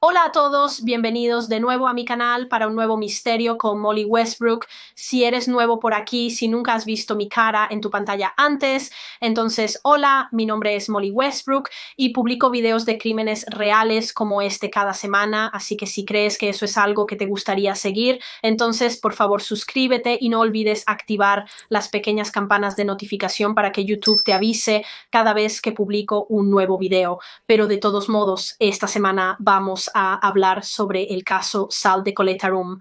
Hola a todos, bienvenidos de nuevo a mi canal para un nuevo misterio con Molly Westbrook. Si eres nuevo por aquí, si nunca has visto mi cara en tu pantalla antes, entonces hola, mi nombre es Molly Westbrook y publico videos de crímenes reales como este cada semana, así que si crees que eso es algo que te gustaría seguir, entonces por favor suscríbete y no olvides activar las pequeñas campanas de notificación para que YouTube te avise cada vez que publico un nuevo video. Pero de todos modos, esta semana vamos a hablar sobre el caso Sal de Colette Arum.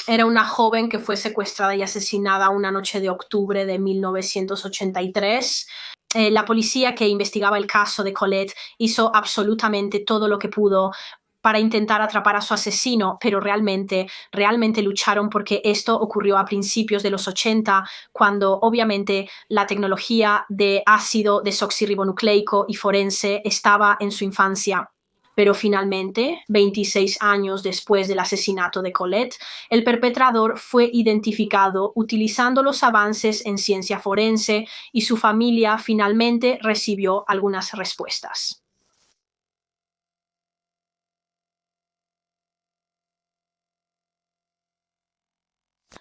Era una joven que fue secuestrada y asesinada una noche de octubre de 1983. La policía que investigaba el caso de Colette hizo absolutamente todo lo que pudo para intentar atrapar a su asesino, pero realmente lucharon porque esto ocurrió a principios de los 80, cuando obviamente la tecnología de ácido desoxirribonucleico y forense estaba en su infancia. Pero finalmente, 26 años después del asesinato de Colette, el perpetrador fue identificado utilizando los avances en ciencia forense y su familia finalmente recibió algunas respuestas.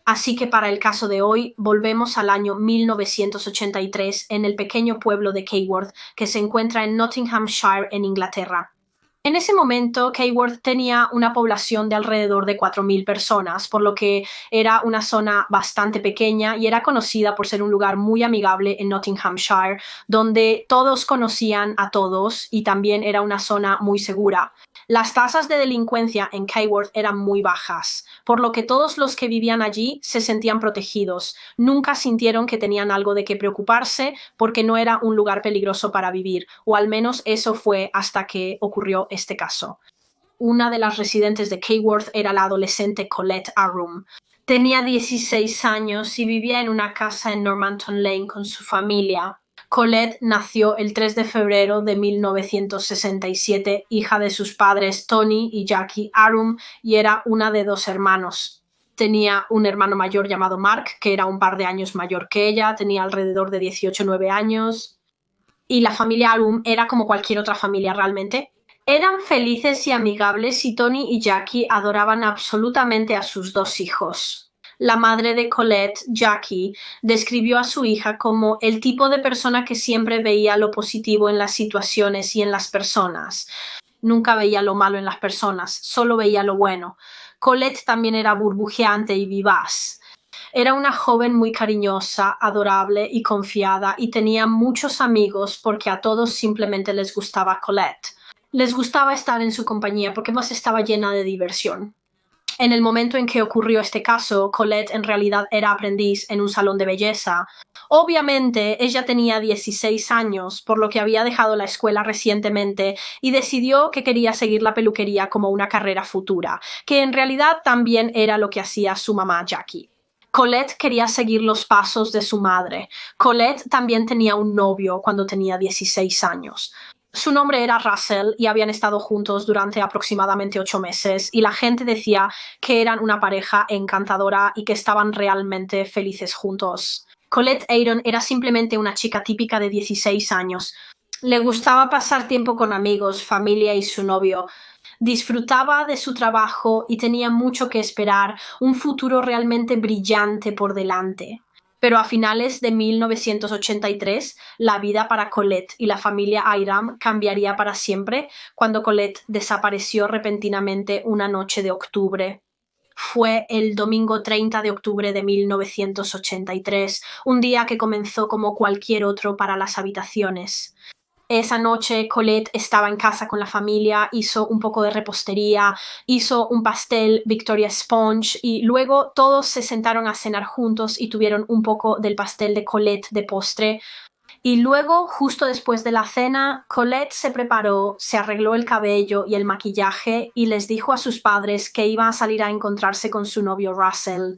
Así que para el caso de hoy, volvemos al año 1983 en el pequeño pueblo de Keyworth, que se encuentra en Nottinghamshire, en Inglaterra. En ese momento, Keyworth tenía una población de alrededor de 4.000 personas, por lo que era una zona bastante pequeña y era conocida por ser un lugar muy amigable en Nottinghamshire, donde todos conocían a todos y también era una zona muy segura. Las tasas de delincuencia en Keyworth eran muy bajas, por lo que todos los que vivían allí se sentían protegidos. Nunca sintieron que tenían algo de qué preocuparse porque no era un lugar peligroso para vivir, o al menos eso fue hasta que ocurrió este caso. Una de las residentes de Keyworth era la adolescente Colette Arum. Tenía 16 años y vivía en una casa en Normanton Lane con su familia. Colette nació el 3 de febrero de 1967, hija de sus padres Tony y Jackie Arum, y era una de dos hermanos. Tenía un hermano mayor llamado Mark, que era un par de años mayor que ella, tenía alrededor de 18 o 9 años. Y la familia Arum era como cualquier otra familia realmente. Eran felices y amigables y Tony y Jackie adoraban absolutamente a sus dos hijos. La madre de Colette, Jackie, describió a su hija como el tipo de persona que siempre veía lo positivo en las situaciones y en las personas. Nunca veía lo malo en las personas, solo veía lo bueno. Colette también era burbujeante y vivaz. Era una joven muy cariñosa, adorable y confiada y tenía muchos amigos porque a todos simplemente les gustaba Colette. Les gustaba estar en su compañía porque más estaba llena de diversión. En el momento en que ocurrió este caso, Colette en realidad era aprendiz en un salón de belleza. Obviamente, ella tenía 16 años, por lo que había dejado la escuela recientemente y decidió que quería seguir la peluquería como una carrera futura, que en realidad también era lo que hacía su mamá Jackie. Colette quería seguir los pasos de su madre. Colette también tenía un novio cuando tenía 16 años. Su nombre era Russell y habían estado juntos durante aproximadamente 8 meses y la gente decía que eran una pareja encantadora y que estaban realmente felices juntos. Colette Ayron era simplemente una chica típica de 16 años. Le gustaba pasar tiempo con amigos, familia y su novio. Disfrutaba de su trabajo y tenía mucho que esperar, un futuro realmente brillante por delante. Pero a finales de 1983, la vida para Colette y la familia Ayram cambiaría para siempre cuando Colette desapareció repentinamente una noche de octubre. Fue el domingo 30 de octubre de 1983, un día que comenzó como cualquier otro para las habitaciones. Esa noche Colette estaba en casa con la familia, hizo un poco de repostería, hizo un pastel Victoria Sponge y luego todos se sentaron a cenar juntos y tuvieron un poco del pastel de Colette de postre. Y luego, justo después de la cena, Colette se preparó, se arregló el cabello y el maquillaje y les dijo a sus padres que iba a salir a encontrarse con su novio Russell.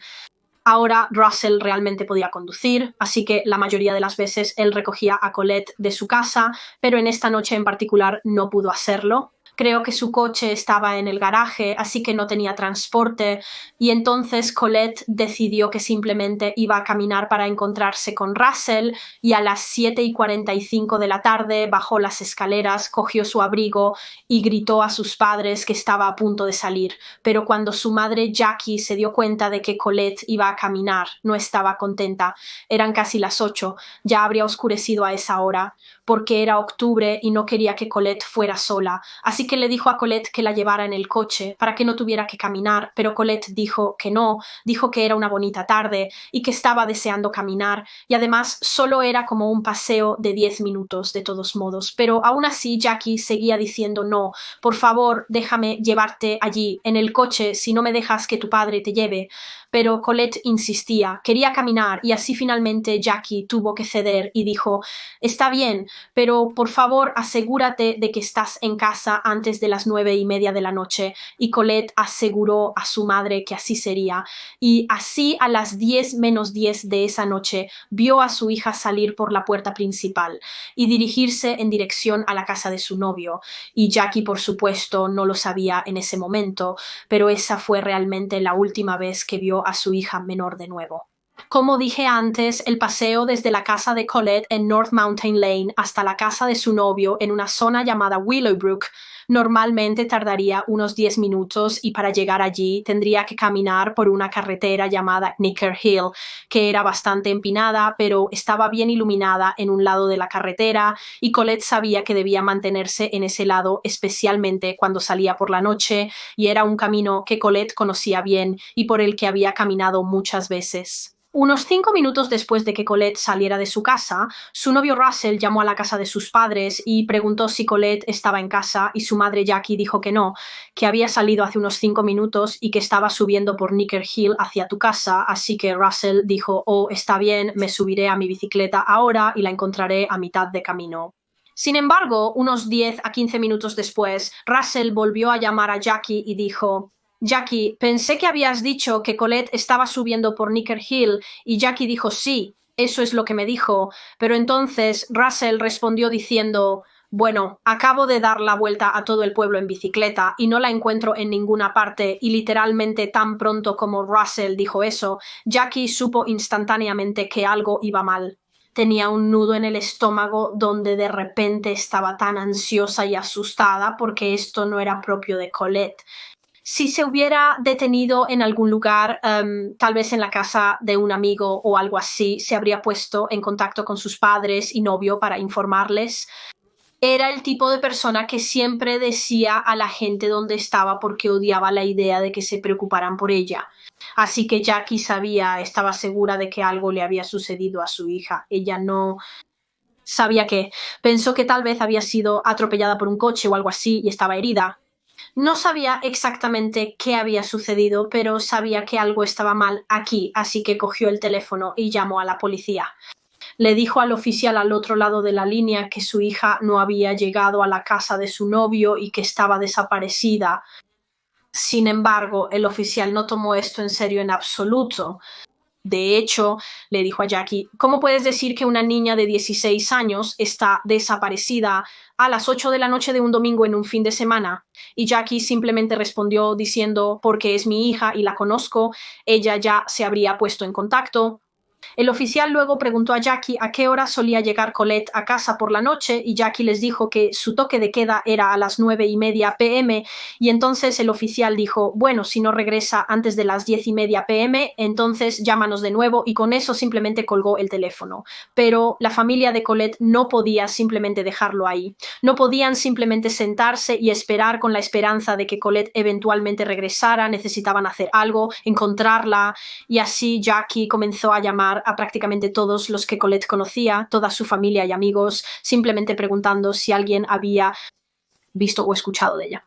Ahora Russell realmente podía conducir, así que la mayoría de las veces él recogía a Colette de su casa, pero en esta noche en particular no pudo hacerlo. Creo que su coche estaba en el garaje, así que no tenía transporte, y entonces Colette decidió que simplemente iba a caminar para encontrarse con Russell, y a las 7:45 de la tarde bajó las escaleras, cogió su abrigo y gritó a sus padres que estaba a punto de salir. Pero cuando su madre Jackie se dio cuenta de que Colette iba a caminar, no estaba contenta. Eran casi las 8, ya habría oscurecido a esa hora, porque era octubre y no quería que Colette fuera sola, así que le dijo a Colette que la llevara en el coche para que no tuviera que caminar, pero Colette dijo que no, dijo que era una bonita tarde y que estaba deseando caminar, y además solo era como un paseo de 10 minutos de todos modos, pero aún así Jackie seguía diciendo no, por favor déjame llevarte allí, en el coche, si no me dejas que tu padre te lleve. Pero Colette insistía, quería caminar, y así finalmente Jackie tuvo que ceder y dijo, está bien, pero por favor asegúrate de que estás en casa antes de las 9:30 de la noche. Y Colette aseguró a su madre que así sería, y así a las 10:10 de esa noche vio a su hija salir por la puerta principal y dirigirse en dirección a la casa de su novio, y Jackie por supuesto no lo sabía en ese momento, pero esa fue realmente la última vez que vio a su hija menor de nuevo. Como dije antes, el paseo desde la casa de Colette en North Mountain Lane hasta la casa de su novio en una zona llamada Willowbrook normalmente tardaría unos 10 minutos, y para llegar allí tendría que caminar por una carretera llamada Knicker Hill, que era bastante empinada, pero estaba bien iluminada en un lado de la carretera, y Colette sabía que debía mantenerse en ese lado, especialmente cuando salía por la noche, y era un camino que Colette conocía bien y por el que había caminado muchas veces. Unos 5 minutos después de que Colette saliera de su casa, su novio Russell llamó a la casa de sus padres y preguntó si Colette estaba en casa, y su madre Jackie dijo que no, que había salido hace unos 5 minutos y que estaba subiendo por Knicker Hill hacia tu casa, así que Russell dijo, oh, está bien, me subiré a mi bicicleta ahora y la encontraré a mitad de camino. Sin embargo, unos 10 a 15 minutos después, Russell volvió a llamar a Jackie y dijo, Jackie, pensé que habías dicho que Colette estaba subiendo por Knicker Hill, y Jackie dijo sí, eso es lo que me dijo, pero entonces Russell respondió diciendo, bueno, acabo de dar la vuelta a todo el pueblo en bicicleta y no la encuentro en ninguna parte, y literalmente tan pronto como Russell dijo eso, Jackie supo instantáneamente que algo iba mal. Tenía un nudo en el estómago donde de repente estaba tan ansiosa y asustada porque esto no era propio de Colette. Si se hubiera detenido en algún lugar, tal vez en la casa de un amigo o algo así, se habría puesto en contacto con sus padres y novio para informarles. Era el tipo de persona que siempre decía a la gente dónde estaba porque odiaba la idea de que se preocuparan por ella. Así que Jackie estaba segura de que algo le había sucedido a su hija. Ella no sabía qué. Pensó que tal vez había sido atropellada por un coche o algo así y estaba herida. No sabía exactamente qué había sucedido, pero sabía que algo estaba mal aquí, así que cogió el teléfono y llamó a la policía. Le dijo al oficial al otro lado de la línea que su hija no había llegado a la casa de su novio y que estaba desaparecida. Sin embargo, el oficial no tomó esto en serio en absoluto. De hecho, le dijo a Jackie, ¿cómo puedes decir que una niña de 16 años está desaparecida a las 8 de la noche de un domingo en un fin de semana? Y Jackie simplemente respondió diciendo, porque es mi hija y la conozco, ella ya se habría puesto en contacto. El oficial luego preguntó a Jackie a qué hora solía llegar Colette a casa por la noche, y Jackie les dijo que su toque de queda era a las 9:30 p.m. y entonces el oficial dijo, bueno, si no regresa antes de las 10:30 p.m., entonces llámanos de nuevo, y con eso simplemente colgó el teléfono. Pero la familia de Colette no podía simplemente dejarlo ahí. No podían simplemente sentarse y esperar con la esperanza de que Colette eventualmente regresara. Necesitaban hacer algo, encontrarla, y así Jackie comenzó a llamar a prácticamente todos los que Colette conocía, toda su familia y amigos, simplemente preguntando si alguien había visto o escuchado de ella.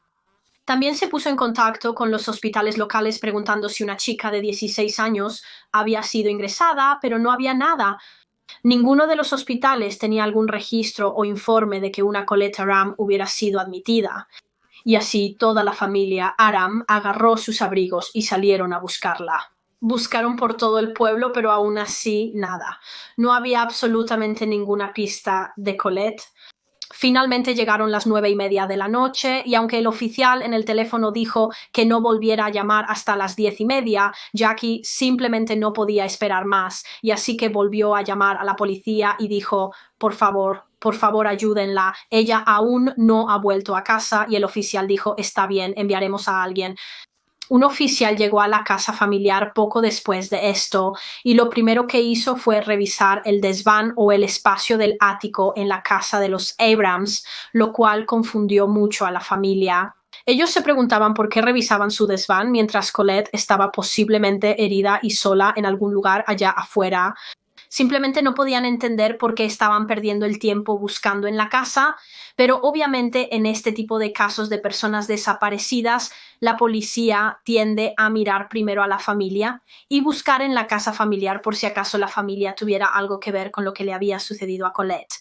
También se puso en contacto con los hospitales locales preguntando si una chica de 16 años había sido ingresada, pero no había nada. Ninguno de los hospitales tenía algún registro o informe de que una Colette Aram hubiera sido admitida. Y así toda la familia Aram agarró sus abrigos y salieron a buscarla. Buscaron por todo el pueblo, pero aún así nada. No había absolutamente ninguna pista de Colette. Finalmente llegaron las 9:30 de la noche y aunque el oficial en el teléfono dijo que no volviera a llamar hasta las 10:30, Jackie simplemente no podía esperar más y así que volvió a llamar a la policía y dijo: por favor, ayúdenla. Ella aún no ha vuelto a casa y el oficial dijo: está bien, enviaremos a alguien. Un oficial llegó a la casa familiar poco después de esto y lo primero que hizo fue revisar el desván o el espacio del ático en la casa de los Abrams, lo cual confundió mucho a la familia. Ellos se preguntaban por qué revisaban su desván mientras Colette estaba posiblemente herida y sola en algún lugar allá afuera. Simplemente no podían entender por qué estaban perdiendo el tiempo buscando en la casa, pero obviamente en este tipo de casos de personas desaparecidas, la policía tiende a mirar primero a la familia y buscar en la casa familiar por si acaso la familia tuviera algo que ver con lo que le había sucedido a Colette.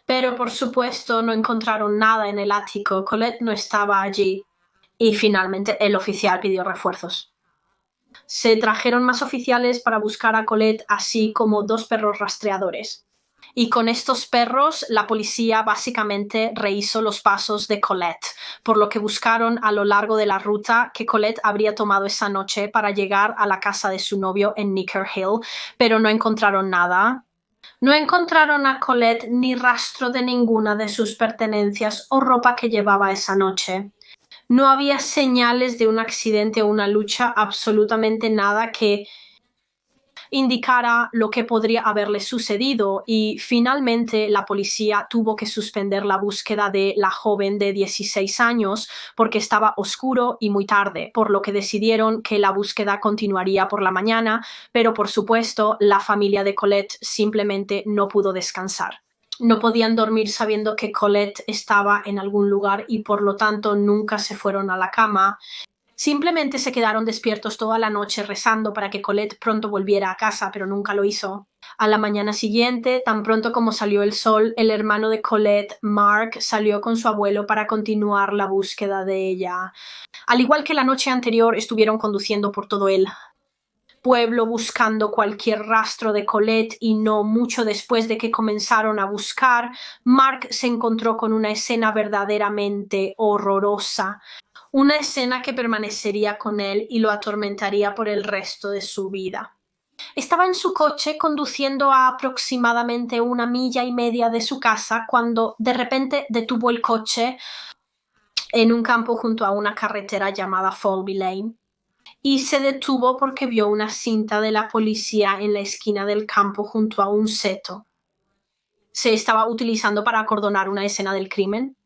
Pero por supuesto no encontraron nada en el ático, Colette no estaba allí y finalmente el oficial pidió refuerzos. Se trajeron más oficiales para buscar a Colette, así como 2 perros rastreadores. Y con estos perros, la policía básicamente rehizo los pasos de Colette, por lo que buscaron a lo largo de la ruta que Colette habría tomado esa noche para llegar a la casa de su novio en Necker Hill, pero no encontraron nada. No encontraron a Colette ni rastro de ninguna de sus pertenencias o ropa que llevaba esa noche. No había señales de un accidente o una lucha, absolutamente nada que indicara lo que podría haberle sucedido y finalmente la policía tuvo que suspender la búsqueda de la joven de 16 años porque estaba oscuro y muy tarde, por lo que decidieron que la búsqueda continuaría por la mañana, pero por supuesto la familia de Colette simplemente no pudo descansar. No podían dormir sabiendo que Colette estaba en algún lugar y por lo tanto nunca se fueron a la cama. Simplemente se quedaron despiertos toda la noche rezando para que Colette pronto volviera a casa, pero nunca lo hizo. A la mañana siguiente, tan pronto como salió el sol, el hermano de Colette, Mark, salió con su abuelo para continuar la búsqueda de ella. Al igual que la noche anterior, estuvieron conduciendo por todo el pueblo buscando cualquier rastro de Colette y no mucho después de que comenzaron a buscar, Mark se encontró con una escena verdaderamente horrorosa. Una escena que permanecería con él y lo atormentaría por el resto de su vida. Estaba en su coche conduciendo a aproximadamente 1,5 millas de su casa cuando de repente detuvo el coche en un campo junto a una carretera llamada Folby Lane. Y se detuvo porque vio una cinta de la policía en la esquina del campo junto a un seto. Se estaba utilizando para acordonar una escena del crimen.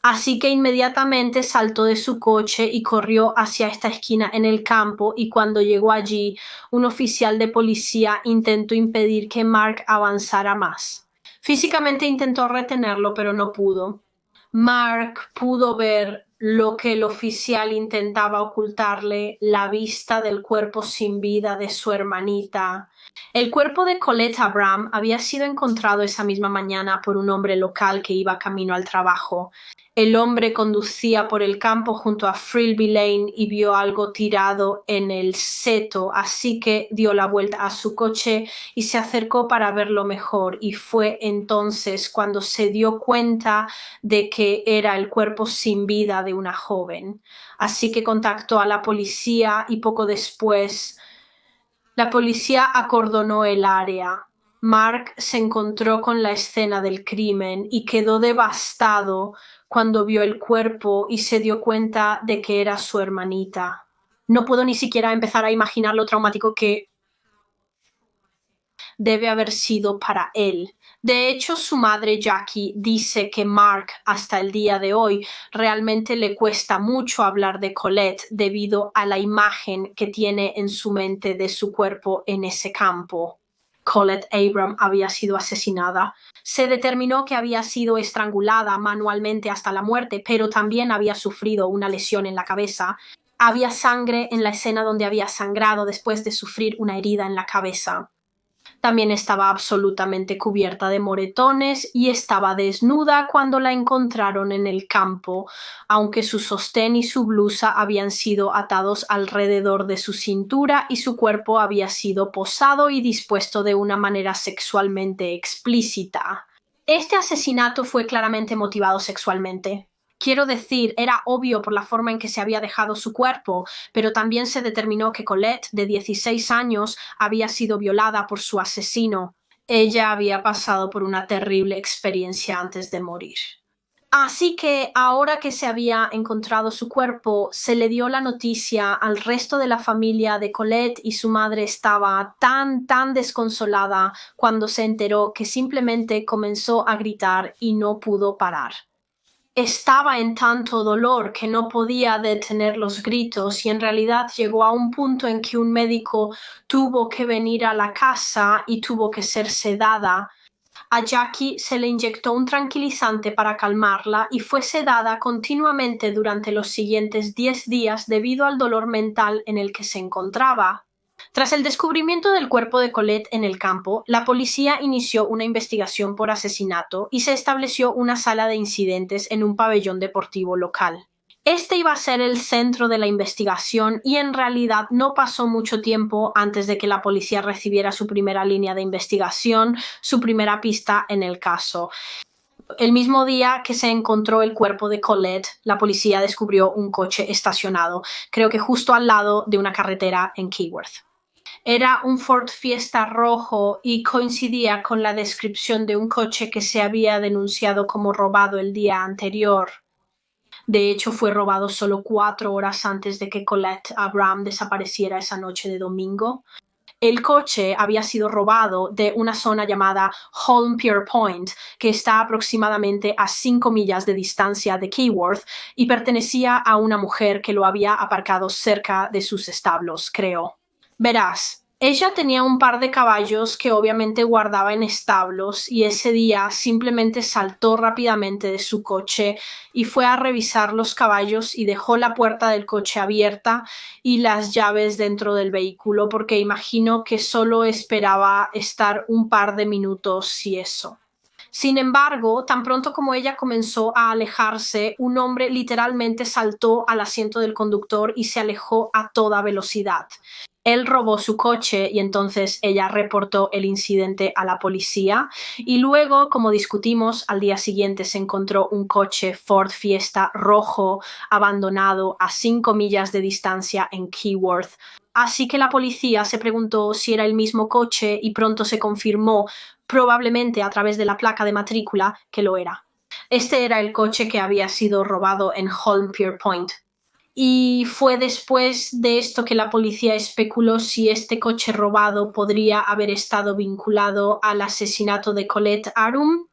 Así que inmediatamente saltó de su coche y corrió hacia esta esquina en el campo y cuando llegó allí, un oficial de policía intentó impedir que Mark avanzara más. Físicamente intentó retenerlo, pero no pudo. Mark pudo ver lo que el oficial intentaba ocultarle, la vista del cuerpo sin vida de su hermanita. El cuerpo de Colette Abram había sido encontrado esa misma mañana por un hombre local que iba camino al trabajo. El hombre conducía por el campo junto a Frilby Lane y vio algo tirado en el seto, así que dio la vuelta a su coche y se acercó para verlo mejor, y fue entonces cuando se dio cuenta de que era el cuerpo sin vida de una joven. Así que contactó a la policía y poco después la policía acordonó el área. Mark se encontró con la escena del crimen y quedó devastado cuando vio el cuerpo y se dio cuenta de que era su hermanita. No puedo ni siquiera empezar a imaginar lo traumático que debe haber sido para él. De hecho, su madre Jackie dice que Mark, hasta el día de hoy, realmente le cuesta mucho hablar de Colette debido a la imagen que tiene en su mente de su cuerpo en ese campo. Colette Abram había sido asesinada. Se determinó que había sido estrangulada manualmente hasta la muerte, pero también había sufrido una lesión en la cabeza. Había sangre en la escena donde había sangrado después de sufrir una herida en la cabeza. También estaba absolutamente cubierta de moretones y estaba desnuda cuando la encontraron en el campo, aunque su sostén y su blusa habían sido atados alrededor de su cintura y su cuerpo había sido posado y dispuesto de una manera sexualmente explícita. Este asesinato fue claramente motivado sexualmente. Quiero decir, era obvio por la forma en que se había dejado su cuerpo, pero también se determinó que Colette, de 16 años, había sido violada por su asesino. Ella había pasado por una terrible experiencia antes de morir. Así que ahora que se había encontrado su cuerpo, se le dio la noticia al resto de la familia de Colette y su madre estaba tan desconsolada cuando se enteró que simplemente comenzó a gritar y no pudo parar. Estaba en tanto dolor que no podía detener los gritos y en realidad llegó a un punto en que un médico tuvo que venir a la casa y tuvo que ser sedada. A Jackie se le inyectó un tranquilizante para calmarla y fue sedada continuamente durante los siguientes 10 días debido al dolor mental en el que se encontraba. Tras el descubrimiento del cuerpo de Colette en el campo, la policía inició una investigación por asesinato y se estableció una sala de incidentes en un pabellón deportivo local. Este iba a ser el centro de la investigación y en realidad no pasó mucho tiempo antes de que la policía recibiera su primera línea de investigación, su primera pista en el caso. El mismo día que se encontró el cuerpo de Colette, la policía descubrió un coche estacionado, creo que justo al lado de una carretera en Keyworth. Era un Ford Fiesta rojo y coincidía con la descripción de un coche que se había denunciado como robado el día anterior. De hecho, fue robado solo 4 horas antes de que Colette Abraham desapareciera esa noche de domingo. El coche había sido robado de una zona llamada Holm-Pierre Point, que está aproximadamente a 5 millas de distancia de Keyworth, y pertenecía a una mujer que lo había aparcado cerca de sus establos, creo. Verás, ella tenía un par de caballos que obviamente guardaba en establos y ese día simplemente saltó rápidamente de su coche y fue a revisar los caballos y dejó la puerta del coche abierta y las llaves dentro del vehículo porque imagino que solo esperaba estar un par de minutos y eso. Sin embargo, tan pronto como ella comenzó a alejarse, un hombre literalmente saltó al asiento del conductor y se alejó a toda velocidad. Él robó su coche y entonces ella reportó el incidente a la policía y luego, como discutimos, al día siguiente se encontró un coche Ford Fiesta rojo abandonado a 5 millas de distancia en Keyworth. Así que la policía se preguntó si era el mismo coche y pronto se confirmó, probablemente a través de la placa de matrícula, que lo era. Este era el coche que había sido robado en Holm-Pierre Point. Y fue después de esto que la policía especuló si este coche robado podría haber estado vinculado al asesinato de Colette Arum,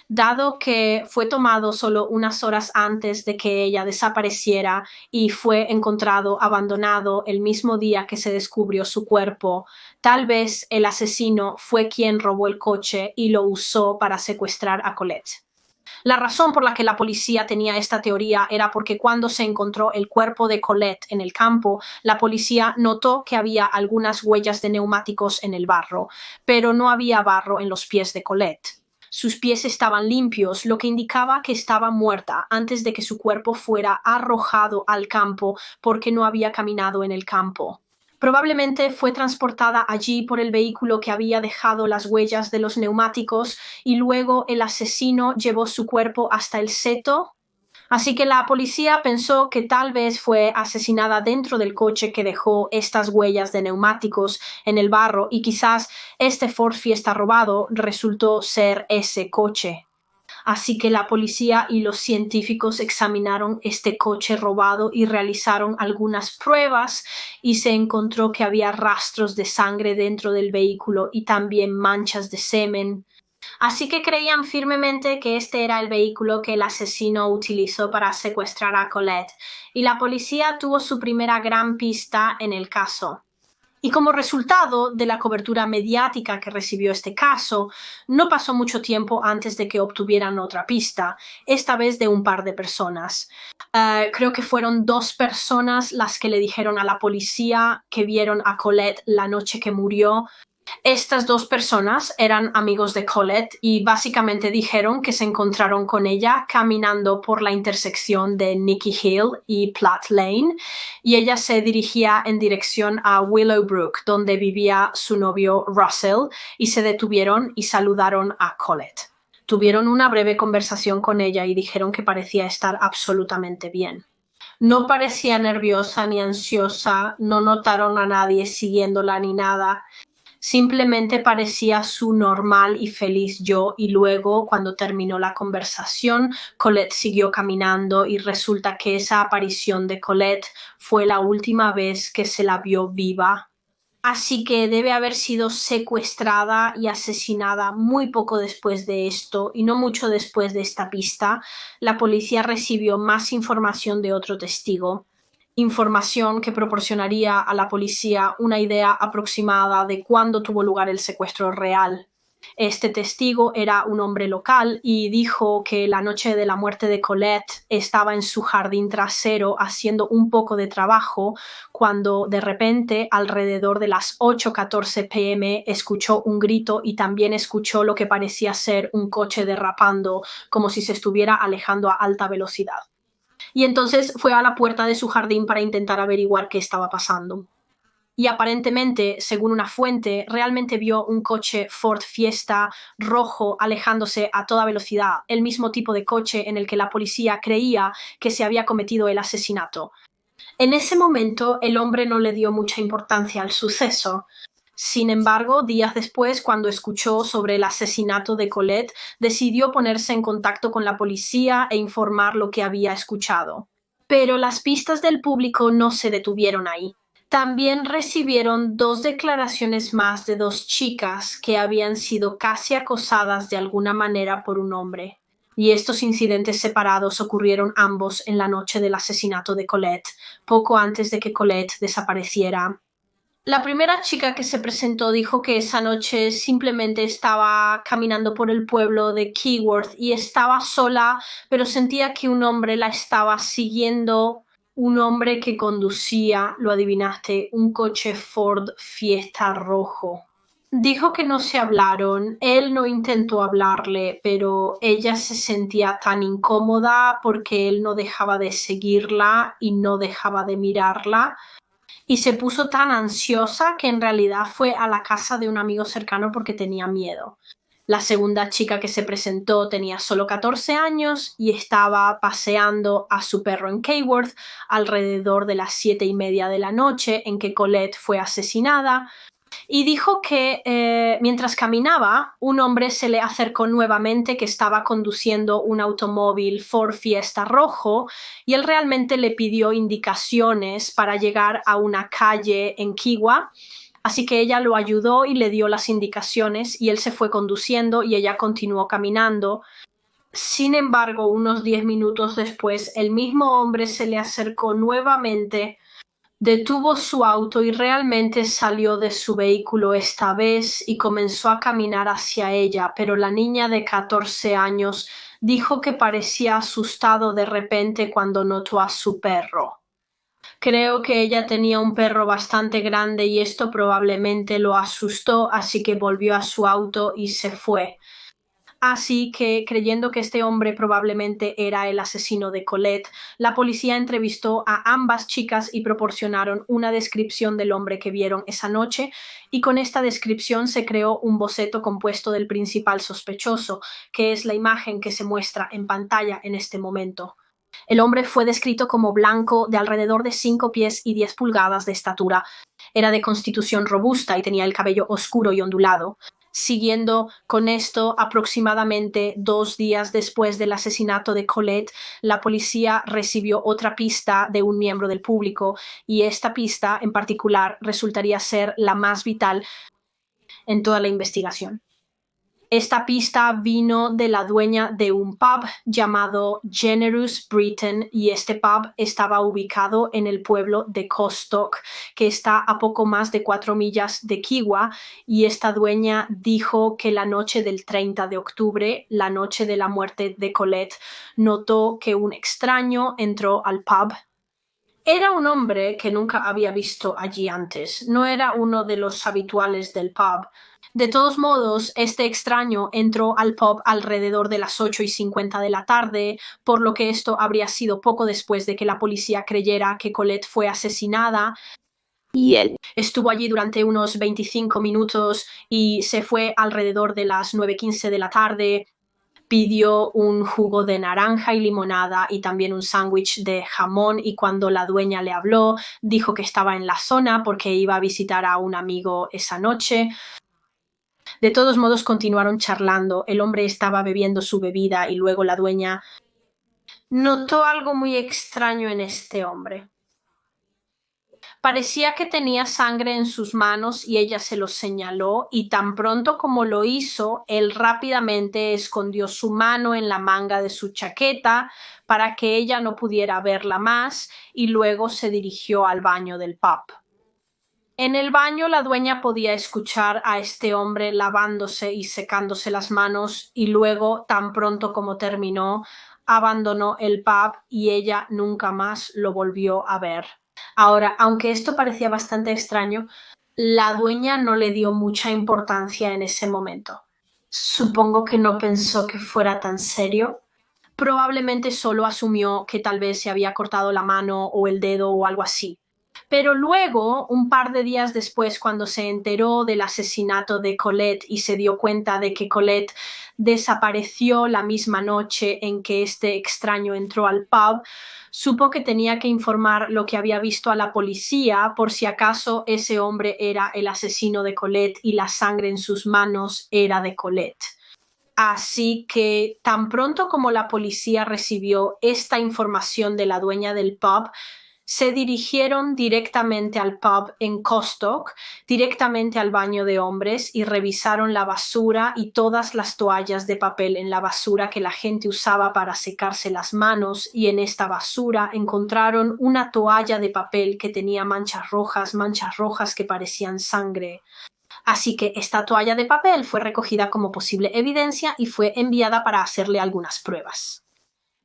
dado que fue tomado solo unas horas antes de que ella desapareciera y fue encontrado abandonado el mismo día que se descubrió su cuerpo. Tal vez el asesino fue quien robó el coche y lo usó para secuestrar a Colette. La razón por la que la policía tenía esta teoría era porque cuando se encontró el cuerpo de Colette en el campo, la policía notó que había algunas huellas de neumáticos en el barro, pero no había barro en los pies de Colette. Sus pies estaban limpios, lo que indicaba que estaba muerta antes de que su cuerpo fuera arrojado al campo porque no había caminado en el campo. Probablemente fue transportada allí por el vehículo que había dejado las huellas de los neumáticos y luego el asesino llevó su cuerpo hasta el seto. Así que la policía pensó que tal vez fue asesinada dentro del coche que dejó estas huellas de neumáticos en el barro y quizás este Ford Fiesta robado resultó ser ese coche. Así que la policía y los científicos examinaron este coche robado y realizaron algunas pruebas y se encontró que había rastros de sangre dentro del vehículo y también manchas de semen. Así que creían firmemente que este era el vehículo que el asesino utilizó para secuestrar a Colette y la policía tuvo su primera gran pista en el caso. Y como resultado de la cobertura mediática que recibió este caso, no pasó mucho tiempo antes de que obtuvieran otra pista, esta vez de un par de personas. Creo que fueron 2 personas las que le dijeron a la policía que vieron a Colette la noche que murió. Estas 2 personas eran amigos de Colette y básicamente dijeron que se encontraron con ella caminando por la intersección de Nicky Hill y Platt Lane y ella se dirigía en dirección a Willowbrook, donde vivía su novio Russell, y se detuvieron y saludaron a Colette. Tuvieron una breve conversación con ella y dijeron que parecía estar absolutamente bien. No parecía nerviosa ni ansiosa, no notaron a nadie siguiéndola ni nada. Simplemente parecía su normal y feliz yo, y luego, cuando terminó la conversación, Colette siguió caminando y resulta que esa aparición de Colette fue la última vez que se la vio viva. Así que debe haber sido secuestrada y asesinada muy poco después de esto y no mucho después de esta pista. La policía recibió más información de otro testigo. Información que proporcionaría a la policía una idea aproximada de cuándo tuvo lugar el secuestro real. Este testigo era un hombre local y dijo que la noche de la muerte de Colette estaba en su jardín trasero haciendo un poco de trabajo cuando de repente, alrededor de las 8:14 p.m., escuchó un grito y también escuchó lo que parecía ser un coche derrapando, como si se estuviera alejando a alta velocidad. Y entonces fue a la puerta de su jardín para intentar averiguar qué estaba pasando. Y aparentemente, según una fuente, realmente vio un coche Ford Fiesta rojo alejándose a toda velocidad, el mismo tipo de coche en el que la policía creía que se había cometido el asesinato. En ese momento, el hombre no le dio mucha importancia al suceso. Sin embargo, días después, cuando escuchó sobre el asesinato de Colette, decidió ponerse en contacto con la policía e informar lo que había escuchado. Pero las pistas del público no se detuvieron ahí. También recibieron 2 declaraciones más de 2 chicas que habían sido casi acosadas de alguna manera por un hombre. Y estos incidentes separados ocurrieron ambos en la noche del asesinato de Colette, poco antes de que Colette desapareciera. La primera chica que se presentó dijo que esa noche simplemente estaba caminando por el pueblo de Keyworth y estaba sola, pero sentía que un hombre la estaba siguiendo, un hombre que conducía, lo adivinaste, un coche Ford Fiesta rojo. Dijo que no se hablaron, él no intentó hablarle, pero ella se sentía tan incómoda porque él no dejaba de seguirla y no dejaba de mirarla. Y se puso tan ansiosa que en realidad fue a la casa de un amigo cercano porque tenía miedo. La segunda chica que se presentó tenía solo 14 años y estaba paseando a su perro en Keyworth alrededor de las 7:30 de la noche en que Colette fue asesinada. Y dijo que mientras caminaba, un hombre se le acercó nuevamente que estaba conduciendo un automóvil Ford Fiesta rojo y él realmente le pidió indicaciones para llegar a una calle en Kiwa. Así que ella lo ayudó y le dio las indicaciones y él se fue conduciendo y ella continuó caminando. Sin embargo, unos 10 minutos después, el mismo hombre se le acercó nuevamente, detuvo su auto y realmente salió de su vehículo esta vez y comenzó a caminar hacia ella, pero la niña de 14 años dijo que parecía asustado de repente cuando notó a su perro. Creo que ella tenía un perro bastante grande y esto probablemente lo asustó, así que volvió a su auto y se fue. Así que, creyendo que este hombre probablemente era el asesino de Colette, la policía entrevistó a ambas chicas y proporcionaron una descripción del hombre que vieron esa noche, y con esta descripción se creó un boceto compuesto del principal sospechoso, que es la imagen que se muestra en pantalla en este momento. El hombre fue descrito como blanco, de alrededor de 5 pies y 10 pulgadas de estatura. Era de constitución robusta y tenía el cabello oscuro y ondulado. Siguiendo con esto, aproximadamente 2 días después del asesinato de Colette, la policía recibió otra pista de un miembro del público y esta pista en particular resultaría ser la más vital en toda la investigación. Esta pista vino de la dueña de un pub llamado Generous Britain y este pub estaba ubicado en el pueblo de Costock, que está a poco más de 4 millas de Kiwa, y esta dueña dijo que la noche del 30 de octubre, la noche de la muerte de Colette, notó que un extraño entró al pub. Era un hombre que nunca había visto allí antes, no era uno de los habituales del pub. De todos modos, este extraño entró al pub alrededor de las 8:50 de la tarde, por lo que esto habría sido poco después de que la policía creyera que Colette fue asesinada. Y él estuvo allí durante unos 25 minutos y se fue alrededor de las 9:15 de la tarde. Pidió un jugo de naranja y limonada y también un sándwich de jamón, y cuando la dueña le habló, dijo que estaba en la zona porque iba a visitar a un amigo esa noche. De todos modos continuaron charlando. El hombre estaba bebiendo su bebida y luego la dueña notó algo muy extraño en este hombre. Parecía que tenía sangre en sus manos y ella se lo señaló, y tan pronto como lo hizo, él rápidamente escondió su mano en la manga de su chaqueta para que ella no pudiera verla más, y luego se dirigió al baño del pub. En el baño la dueña podía escuchar a este hombre lavándose y secándose las manos, y luego, tan pronto como terminó, abandonó el pub y ella nunca más lo volvió a ver. Ahora, aunque esto parecía bastante extraño, la dueña no le dio mucha importancia en ese momento. Supongo que no pensó que fuera tan serio. Probablemente solo asumió que tal vez se había cortado la mano o el dedo o algo así. Pero luego, un par de días después, cuando se enteró del asesinato de Colette y se dio cuenta de que Colette desapareció la misma noche en que este extraño entró al pub, supo que tenía que informar lo que había visto a la policía por si acaso ese hombre era el asesino de Colette y la sangre en sus manos era de Colette. Así que tan pronto como la policía recibió esta información de la dueña del pub, se dirigieron directamente al pub en Costock, directamente al baño de hombres, y revisaron la basura y todas las toallas de papel en la basura que la gente usaba para secarse las manos, y en esta basura encontraron una toalla de papel que tenía manchas rojas que parecían sangre. Así que esta toalla de papel fue recogida como posible evidencia y fue enviada para hacerle algunas pruebas.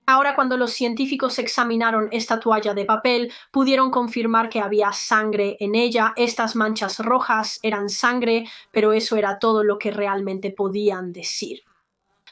Ahora, cuando los científicos examinaron esta toalla de papel, pudieron confirmar que había sangre en ella. Estas manchas rojas eran sangre, pero eso era todo lo que realmente podían decir.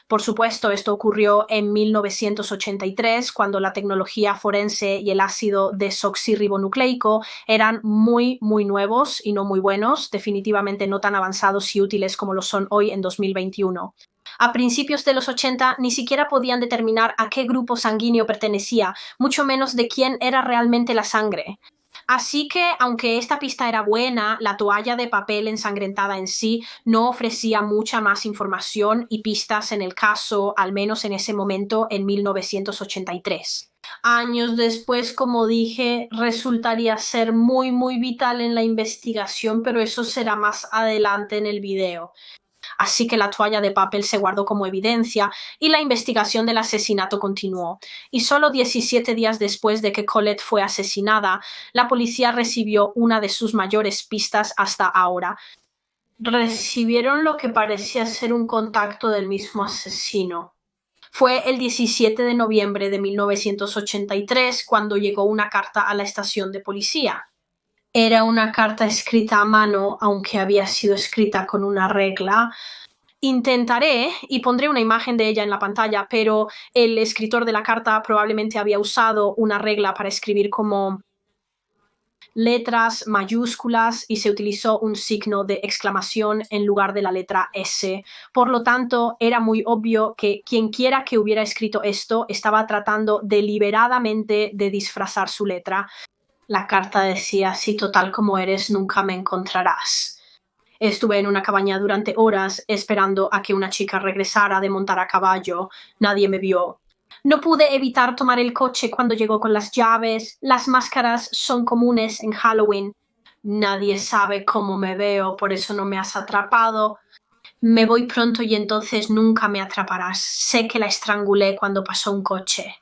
Por supuesto, esto ocurrió en 1983, cuando la tecnología forense y el ácido desoxirribonucleico eran muy nuevos y no muy buenos, definitivamente no tan avanzados y útiles como lo son hoy en 2021. A principios de los 80 ni siquiera podían determinar a qué grupo sanguíneo pertenecía, mucho menos de quién era realmente la sangre. Así que, aunque esta pista era buena, la toalla de papel ensangrentada en sí no ofrecía mucha más información y pistas en el caso, al menos en ese momento, en 1983. Años después, como dije, resultaría ser muy vital en la investigación, pero eso será más adelante en el video. Así que la toalla de papel se guardó como evidencia y la investigación del asesinato continuó. Y solo 17 días después de que Colette fue asesinada, la policía recibió una de sus mayores pistas hasta ahora. Recibieron lo que parecía ser un contacto del mismo asesino. Fue el 17 de noviembre de 1983 cuando llegó una carta a la estación de policía. Era una carta escrita a mano, aunque había sido escrita con una regla. Intentaré, y pondré una imagen de ella en la pantalla, pero el escritor de la carta probablemente había usado una regla para escribir como letras mayúsculas y se utilizó un signo de exclamación en lugar de la letra S. Por lo tanto, era muy obvio que quienquiera que hubiera escrito esto estaba tratando deliberadamente de disfrazar su letra. La carta decía: "Si total como eres, nunca me encontrarás". Estuve en una cabaña durante horas esperando a que una chica regresara de montar a caballo. Nadie me vio. No pude evitar tomar el coche cuando llegó con las llaves. Las máscaras son comunes en Halloween. Nadie sabe cómo me veo, por eso no me has atrapado. Me voy pronto y entonces nunca me atraparás. Sé que la estrangulé cuando pasó un coche.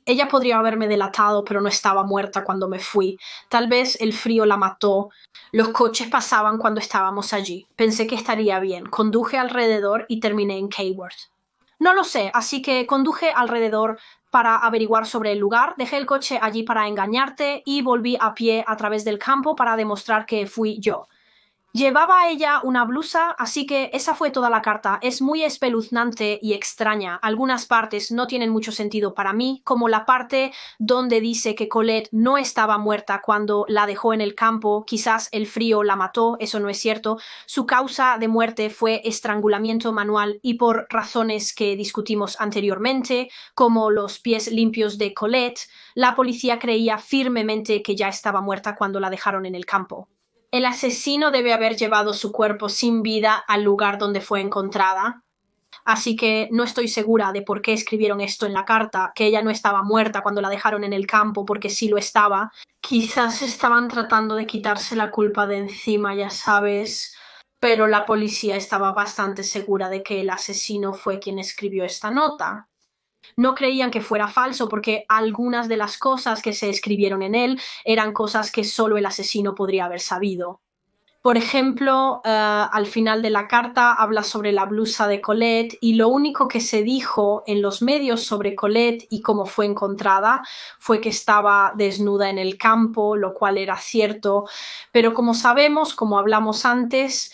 Ella podría haberme delatado, pero no estaba muerta cuando me fui. Tal vez el frío la mató. Los coches pasaban cuando estábamos allí. Pensé que estaría bien. Conduje alrededor y terminé en Keyworth. No lo sé, así que conduje alrededor para averiguar sobre el lugar, dejé el coche allí para engañarte y volví a pie a través del campo para demostrar que fui yo. Llevaba ella una blusa, así que esa fue toda la carta. Es muy espeluznante y extraña. Algunas partes no tienen mucho sentido para mí, como la parte donde dice que Colette no estaba muerta cuando la dejó en el campo. Quizás el frío la mató, eso no es cierto. Su causa de muerte fue estrangulamiento manual y por razones que discutimos anteriormente, como los pies limpios de Colette, la policía creía firmemente que ya estaba muerta cuando la dejaron en el campo. El asesino debe haber llevado su cuerpo sin vida al lugar donde fue encontrada. Así que no estoy segura de por qué escribieron esto en la carta, que ella no estaba muerta cuando la dejaron en el campo, porque sí lo estaba. Quizás estaban tratando de quitarse la culpa de encima, ya sabes. Pero la policía estaba bastante segura de que el asesino fue quien escribió esta nota. No creían que fuera falso porque algunas de las cosas que se escribieron en él eran cosas que solo el asesino podría haber sabido. Por ejemplo, al final de la carta habla sobre la blusa de Colette y lo único que se dijo en los medios sobre Colette y cómo fue encontrada fue que estaba desnuda en el campo, lo cual era cierto, pero como sabemos, como hablamos antes,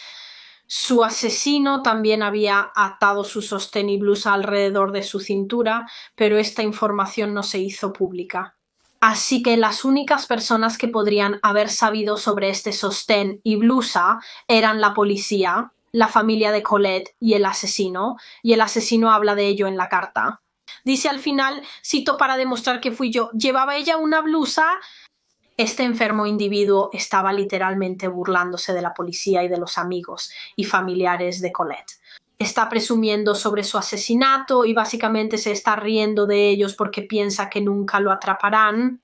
su asesino también había atado su sostén y blusa alrededor de su cintura, pero esta información no se hizo pública. Así que las únicas personas que podrían haber sabido sobre este sostén y blusa eran la policía, la familia de Colette y el asesino habla de ello en la carta. Dice al final, cito para demostrar que fui yo, ¿llevaba ella una blusa? Este enfermo individuo estaba literalmente burlándose de la policía y de los amigos y familiares de Colette. Está presumiendo sobre su asesinato y básicamente se está riendo de ellos porque piensa que nunca lo atraparán.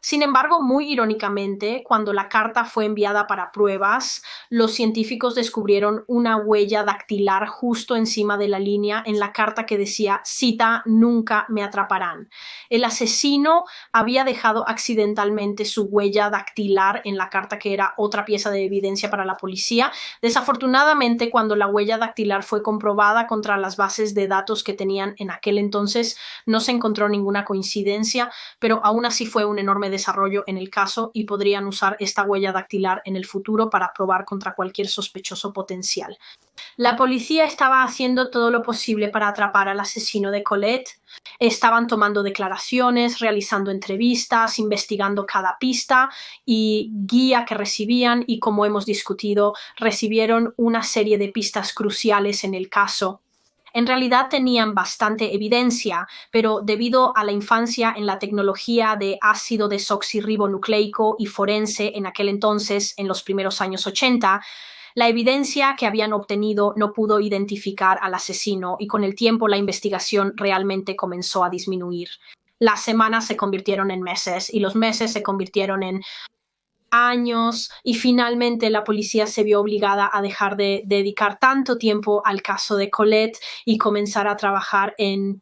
Sin embargo, muy irónicamente, cuando la carta fue enviada para pruebas, los científicos descubrieron una huella dactilar justo encima de la línea en la carta que decía, cita, nunca me atraparán. El asesino había dejado accidentalmente su huella dactilar en la carta, que era otra pieza de evidencia para la policía. Desafortunadamente, cuando la huella dactilar fue comprobada contra las bases de datos que tenían en aquel entonces, no se encontró ninguna coincidencia, pero aún así fue un enorme desarrollo en el caso y podrían usar esta huella dactilar en el futuro para probar contra cualquier sospechoso potencial. La policía estaba haciendo todo lo posible para atrapar al asesino de Colette. Estaban tomando declaraciones, realizando entrevistas, investigando cada pista y guía que recibían y, como hemos discutido, recibieron una serie de pistas cruciales en el caso. En realidad tenían bastante evidencia, pero debido a la infancia en la tecnología de ácido desoxirribonucleico y forense en aquel entonces, en los primeros años 80, la evidencia que habían obtenido no pudo identificar al asesino y con el tiempo la investigación realmente comenzó a disminuir. Las semanas se convirtieron en meses y los meses se convirtieron en años y finalmente la policía se vio obligada a dejar de dedicar tanto tiempo al caso de Colette y comenzar a trabajar en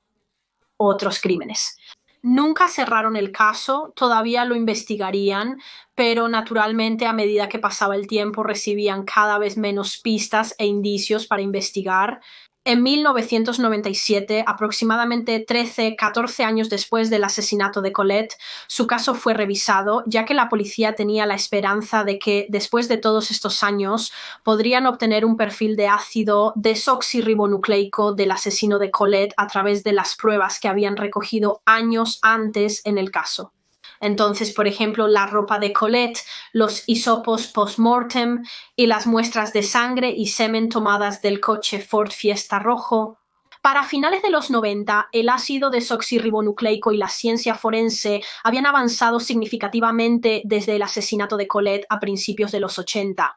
otros crímenes. Nunca cerraron el caso, todavía lo investigarían, pero naturalmente a medida que pasaba el tiempo recibían cada vez menos pistas e indicios para investigar. En 1997, aproximadamente 13-14 años después del asesinato de Colette, su caso fue revisado, ya que la policía tenía la esperanza de que, después de todos estos años, podrían obtener un perfil de ácido desoxirribonucleico del asesino de Colette a través de las pruebas que habían recogido años antes en el caso. Entonces, por ejemplo, la ropa de Colette, los hisopos post-mortem y las muestras de sangre y semen tomadas del coche Ford Fiesta rojo. Para finales de los 90, el ácido desoxirribonucleico y la ciencia forense habían avanzado significativamente desde el asesinato de Colette a principios de los 80.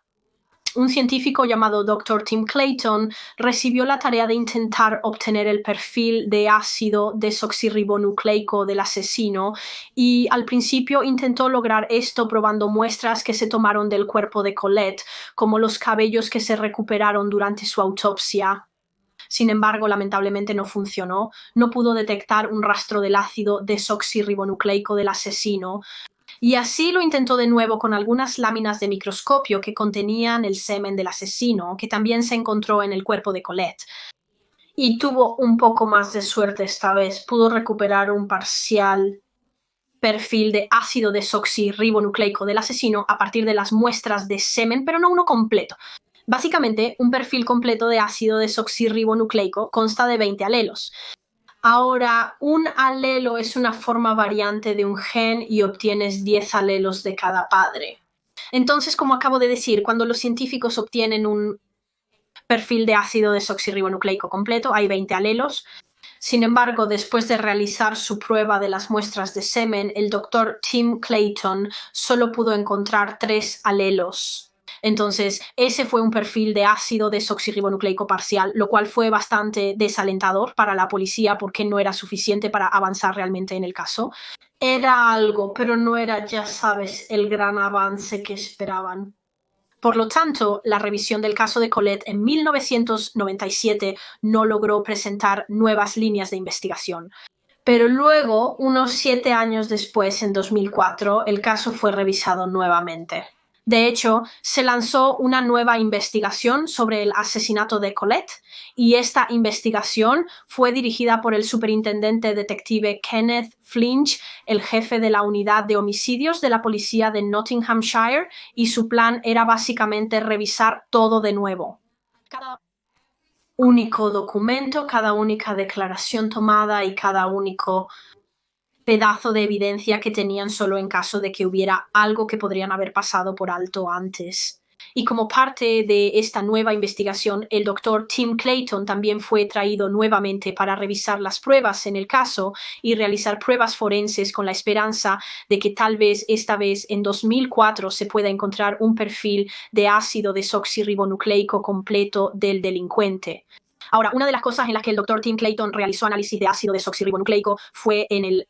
Un científico llamado Dr. Tim Clayton recibió la tarea de intentar obtener el perfil de ácido desoxirribonucleico del asesino y al principio intentó lograr esto probando muestras que se tomaron del cuerpo de Colette, como los cabellos que se recuperaron durante su autopsia. Sin embargo, lamentablemente no funcionó. No pudo detectar un rastro del ácido desoxirribonucleico del asesino. Y así lo intentó de nuevo con algunas láminas de microscopio que contenían el semen del asesino, que también se encontró en el cuerpo de Colette. Y tuvo un poco más de suerte esta vez. Pudo recuperar un parcial perfil de ácido desoxirribonucleico del asesino a partir de las muestras de semen, pero no uno completo. Básicamente, un perfil completo de ácido desoxirribonucleico consta de 20 alelos. Ahora, un alelo es una forma variante de un gen y obtienes 10 alelos de cada padre. Entonces, como acabo de decir, cuando los científicos obtienen un perfil de ácido desoxirribonucleico completo, hay 20 alelos. Sin embargo, después de realizar su prueba de las muestras de semen, el doctor Tim Clayton solo pudo encontrar 3 alelos. Entonces, ese fue un perfil de ácido desoxirribonucleico parcial, lo cual fue bastante desalentador para la policía porque no era suficiente para avanzar realmente en el caso. Era algo, pero no era, ya sabes, el gran avance que esperaban. Por lo tanto, la revisión del caso de Colette en 1997 no logró presentar nuevas líneas de investigación. Pero luego, unos 7 años después, en 2004, el caso fue revisado nuevamente. De hecho, se lanzó una nueva investigación sobre el asesinato de Colette y esta investigación fue dirigida por el superintendente detective Kenneth Flinch, el jefe de la unidad de homicidios de la policía de Nottinghamshire, y su plan era básicamente revisar todo de nuevo. Cada único documento, cada única declaración tomada y cada único pedazo de evidencia que tenían solo en caso de que hubiera algo que podrían haber pasado por alto antes. Y como parte de esta nueva investigación, el doctor Tim Clayton también fue traído nuevamente para revisar las pruebas en el caso y realizar pruebas forenses con la esperanza de que tal vez esta vez en 2004 se pueda encontrar un perfil de ácido desoxirribonucleico completo del delincuente. Ahora, una de las cosas en las que el doctor Tim Clayton realizó análisis de ácido desoxirribonucleico fue en el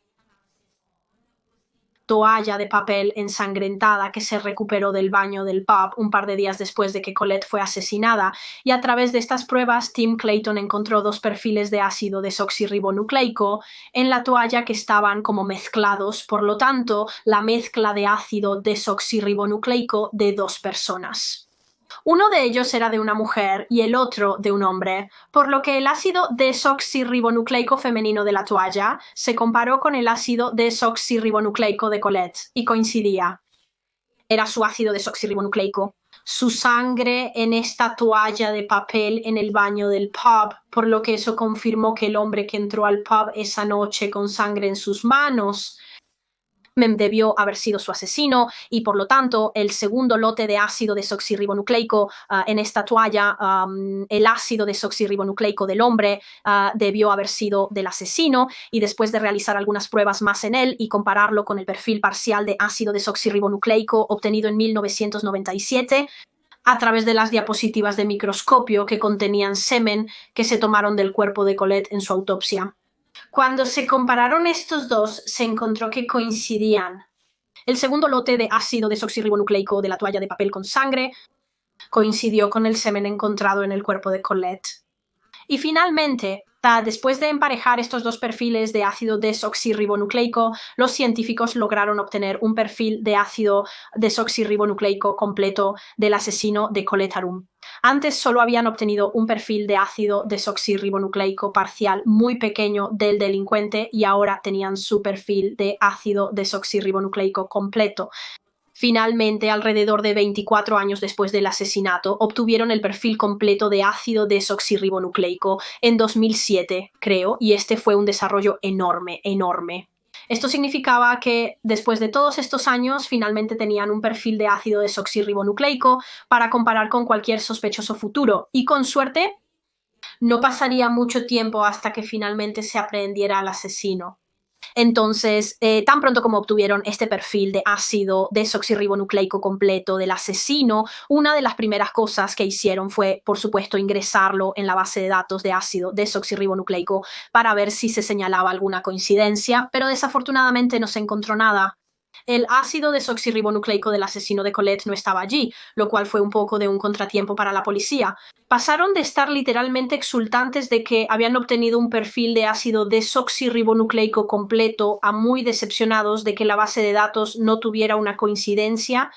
toalla de papel ensangrentada que se recuperó del baño del pub un par de días después de que Colette fue asesinada, y a través de estas pruebas Tim Clayton encontró 2 perfiles de ácido desoxirribonucleico en la toalla que estaban como mezclados, por lo tanto, la mezcla de ácido desoxirribonucleico de 2 personas. Uno de ellos era de una mujer y el otro de un hombre, por lo que el ácido desoxirribonucleico femenino de la toalla se comparó con el ácido desoxirribonucleico de Colette y coincidía. Era su ácido desoxirribonucleico, su sangre en esta toalla de papel en el baño del pub, por lo que eso confirmó que el hombre que entró al pub esa noche con sangre en sus manos debió haber sido su asesino, y por lo tanto el segundo lote de ácido desoxirribonucleico en esta toalla, el ácido desoxirribonucleico del hombre debió haber sido del asesino, y después de realizar algunas pruebas más en él y compararlo con el perfil parcial de ácido desoxirribonucleico obtenido en 1997 a través de las diapositivas de microscopio que contenían semen que se tomaron del cuerpo de Colette en su autopsia. Cuando se compararon estos dos, se encontró que coincidían. El segundo lote de ácido desoxirribonucleico de la toalla de papel con sangre coincidió con el semen encontrado en el cuerpo de Colette. Y finalmente, después de emparejar estos 2 perfiles de ácido desoxirribonucleico, los científicos lograron obtener un perfil de ácido desoxirribonucleico completo del asesino de Colette Arun. Antes solo habían obtenido un perfil de ácido desoxirribonucleico parcial muy pequeño del delincuente y ahora tenían su perfil de ácido desoxirribonucleico completo. Finalmente, alrededor de 24 años después del asesinato, obtuvieron el perfil completo de ácido desoxirribonucleico en 2007, creo, y este fue un desarrollo enorme. Esto significaba que después de todos estos años finalmente tenían un perfil de ácido desoxirribonucleico para comparar con cualquier sospechoso futuro, y con suerte no pasaría mucho tiempo hasta que finalmente se aprehendiera al asesino. Entonces, tan pronto como obtuvieron este perfil de ácido desoxirribonucleico completo del asesino, una de las primeras cosas que hicieron fue, por supuesto, ingresarlo en la base de datos de ácido desoxirribonucleico para ver si se señalaba alguna coincidencia, pero desafortunadamente no se encontró nada. El ácido desoxirribonucleico del asesino de Colette no estaba allí, lo cual fue un poco de un contratiempo para la policía. Pasaron de estar literalmente exultantes de que habían obtenido un perfil de ácido desoxirribonucleico completo a muy decepcionados de que la base de datos no tuviera una coincidencia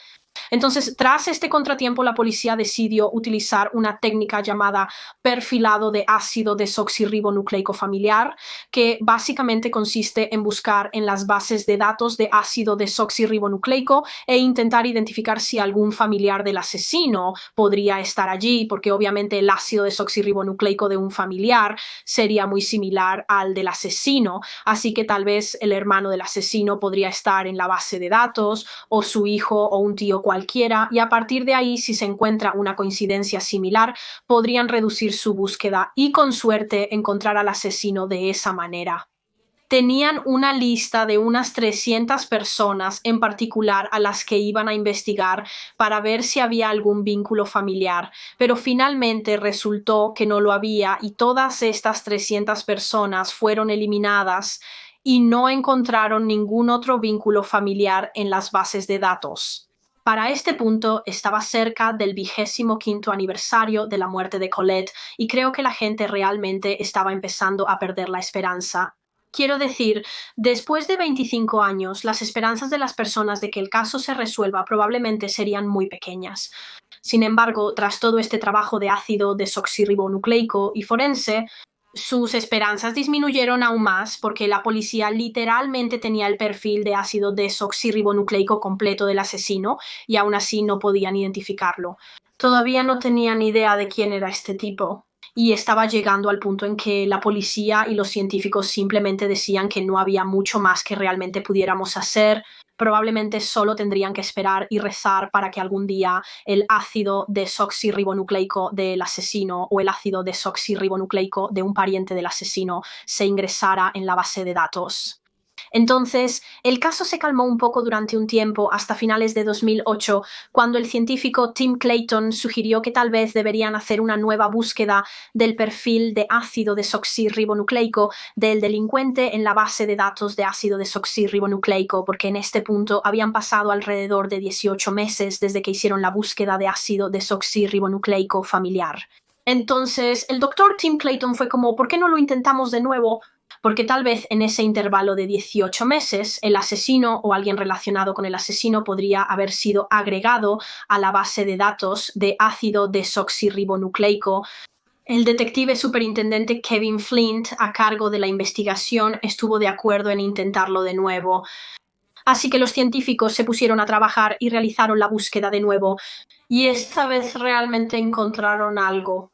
Entonces, tras este contratiempo, la policía decidió utilizar una técnica llamada perfilado de ácido desoxirribonucleico familiar, que básicamente consiste en buscar en las bases de datos de ácido desoxirribonucleico e intentar identificar si algún familiar del asesino podría estar allí, porque obviamente el ácido desoxirribonucleico de un familiar sería muy similar al del asesino, así que tal vez el hermano del asesino podría estar en la base de datos, o su hijo o un tío cualquiera, y a partir de ahí, si se encuentra una coincidencia similar, podrían reducir su búsqueda y con suerte encontrar al asesino de esa manera. Tenían una lista de unas 300 personas en particular a las que iban a investigar para ver si había algún vínculo familiar, pero finalmente resultó que no lo había y todas estas 300 personas fueron eliminadas y no encontraron ningún otro vínculo familiar en las bases de datos. Para este punto estaba cerca del 25º aniversario de la muerte de Colette y creo que la gente realmente estaba empezando a perder la esperanza. Quiero decir, después de 25 años, las esperanzas de las personas de que el caso se resuelva probablemente serían muy pequeñas. Sin embargo, tras todo este trabajo de ácido desoxirribonucleico y forense, sus esperanzas disminuyeron aún más porque la policía literalmente tenía el perfil de ácido desoxirribonucleico completo del asesino y aún así no podían identificarlo. Todavía no tenían idea de quién era este tipo. Y estaba llegando al punto en que la policía y los científicos simplemente decían que no había mucho más que realmente pudiéramos hacer. Probablemente solo tendrían que esperar y rezar para que algún día el ácido desoxirribonucleico del asesino o el ácido desoxirribonucleico de un pariente del asesino se ingresara en la base de datos. Entonces, el caso se calmó un poco durante un tiempo hasta finales de 2008, cuando el científico Tim Clayton sugirió que tal vez deberían hacer una nueva búsqueda del perfil de ácido desoxirribonucleico del delincuente en la base de datos de ácido desoxirribonucleico, porque en este punto habían pasado alrededor de 18 meses desde que hicieron la búsqueda de ácido desoxirribonucleico familiar. Entonces, el doctor Tim Clayton fue como, ¿por qué no lo intentamos de nuevo? Porque tal vez en ese intervalo de 18 meses el asesino o alguien relacionado con el asesino podría haber sido agregado a la base de datos de ácido desoxirribonucleico. El detective superintendente Kevin Flint, a cargo de la investigación, estuvo de acuerdo en intentarlo de nuevo. Así que los científicos se pusieron a trabajar y realizaron la búsqueda de nuevo. Y esta vez realmente encontraron algo.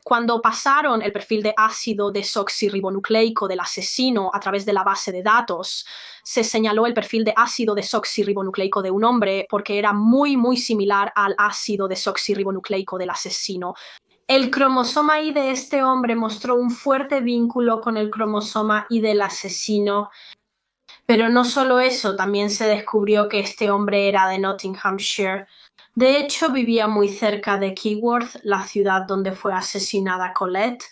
Cuando pasaron el perfil de ácido desoxirribonucleico del asesino a través de la base de datos, se señaló el perfil de ácido desoxirribonucleico de un hombre porque era muy, muy similar al ácido desoxirribonucleico del asesino. El cromosoma Y de este hombre mostró un fuerte vínculo con el cromosoma Y del asesino. Pero no solo eso, también se descubrió que este hombre era de Nottinghamshire. De hecho, vivía muy cerca de Keyworth, la ciudad donde fue asesinada Colette.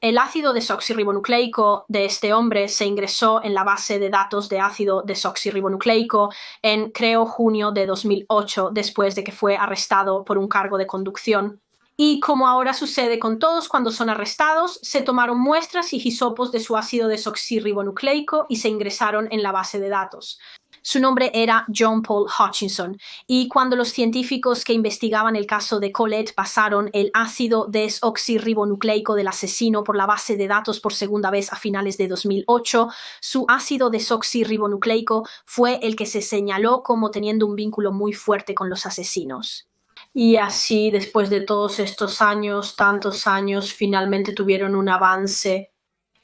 El ácido desoxirribonucleico de este hombre se ingresó en la base de datos de ácido desoxirribonucleico en, creo, junio de 2008, después de que fue arrestado por un cargo de conducción. Y como ahora sucede con todos cuando son arrestados, se tomaron muestras y hisopos de su ácido desoxirribonucleico y se ingresaron en la base de datos. Su nombre era John Paul Hutchinson, y cuando los científicos que investigaban el caso de Colette pasaron el ácido desoxirribonucleico del asesino por la base de datos por segunda vez a finales de 2008, su ácido desoxirribonucleico fue el que se señaló como teniendo un vínculo muy fuerte con los asesinos. Y así, después de todos estos años, tantos años, finalmente tuvieron un avance.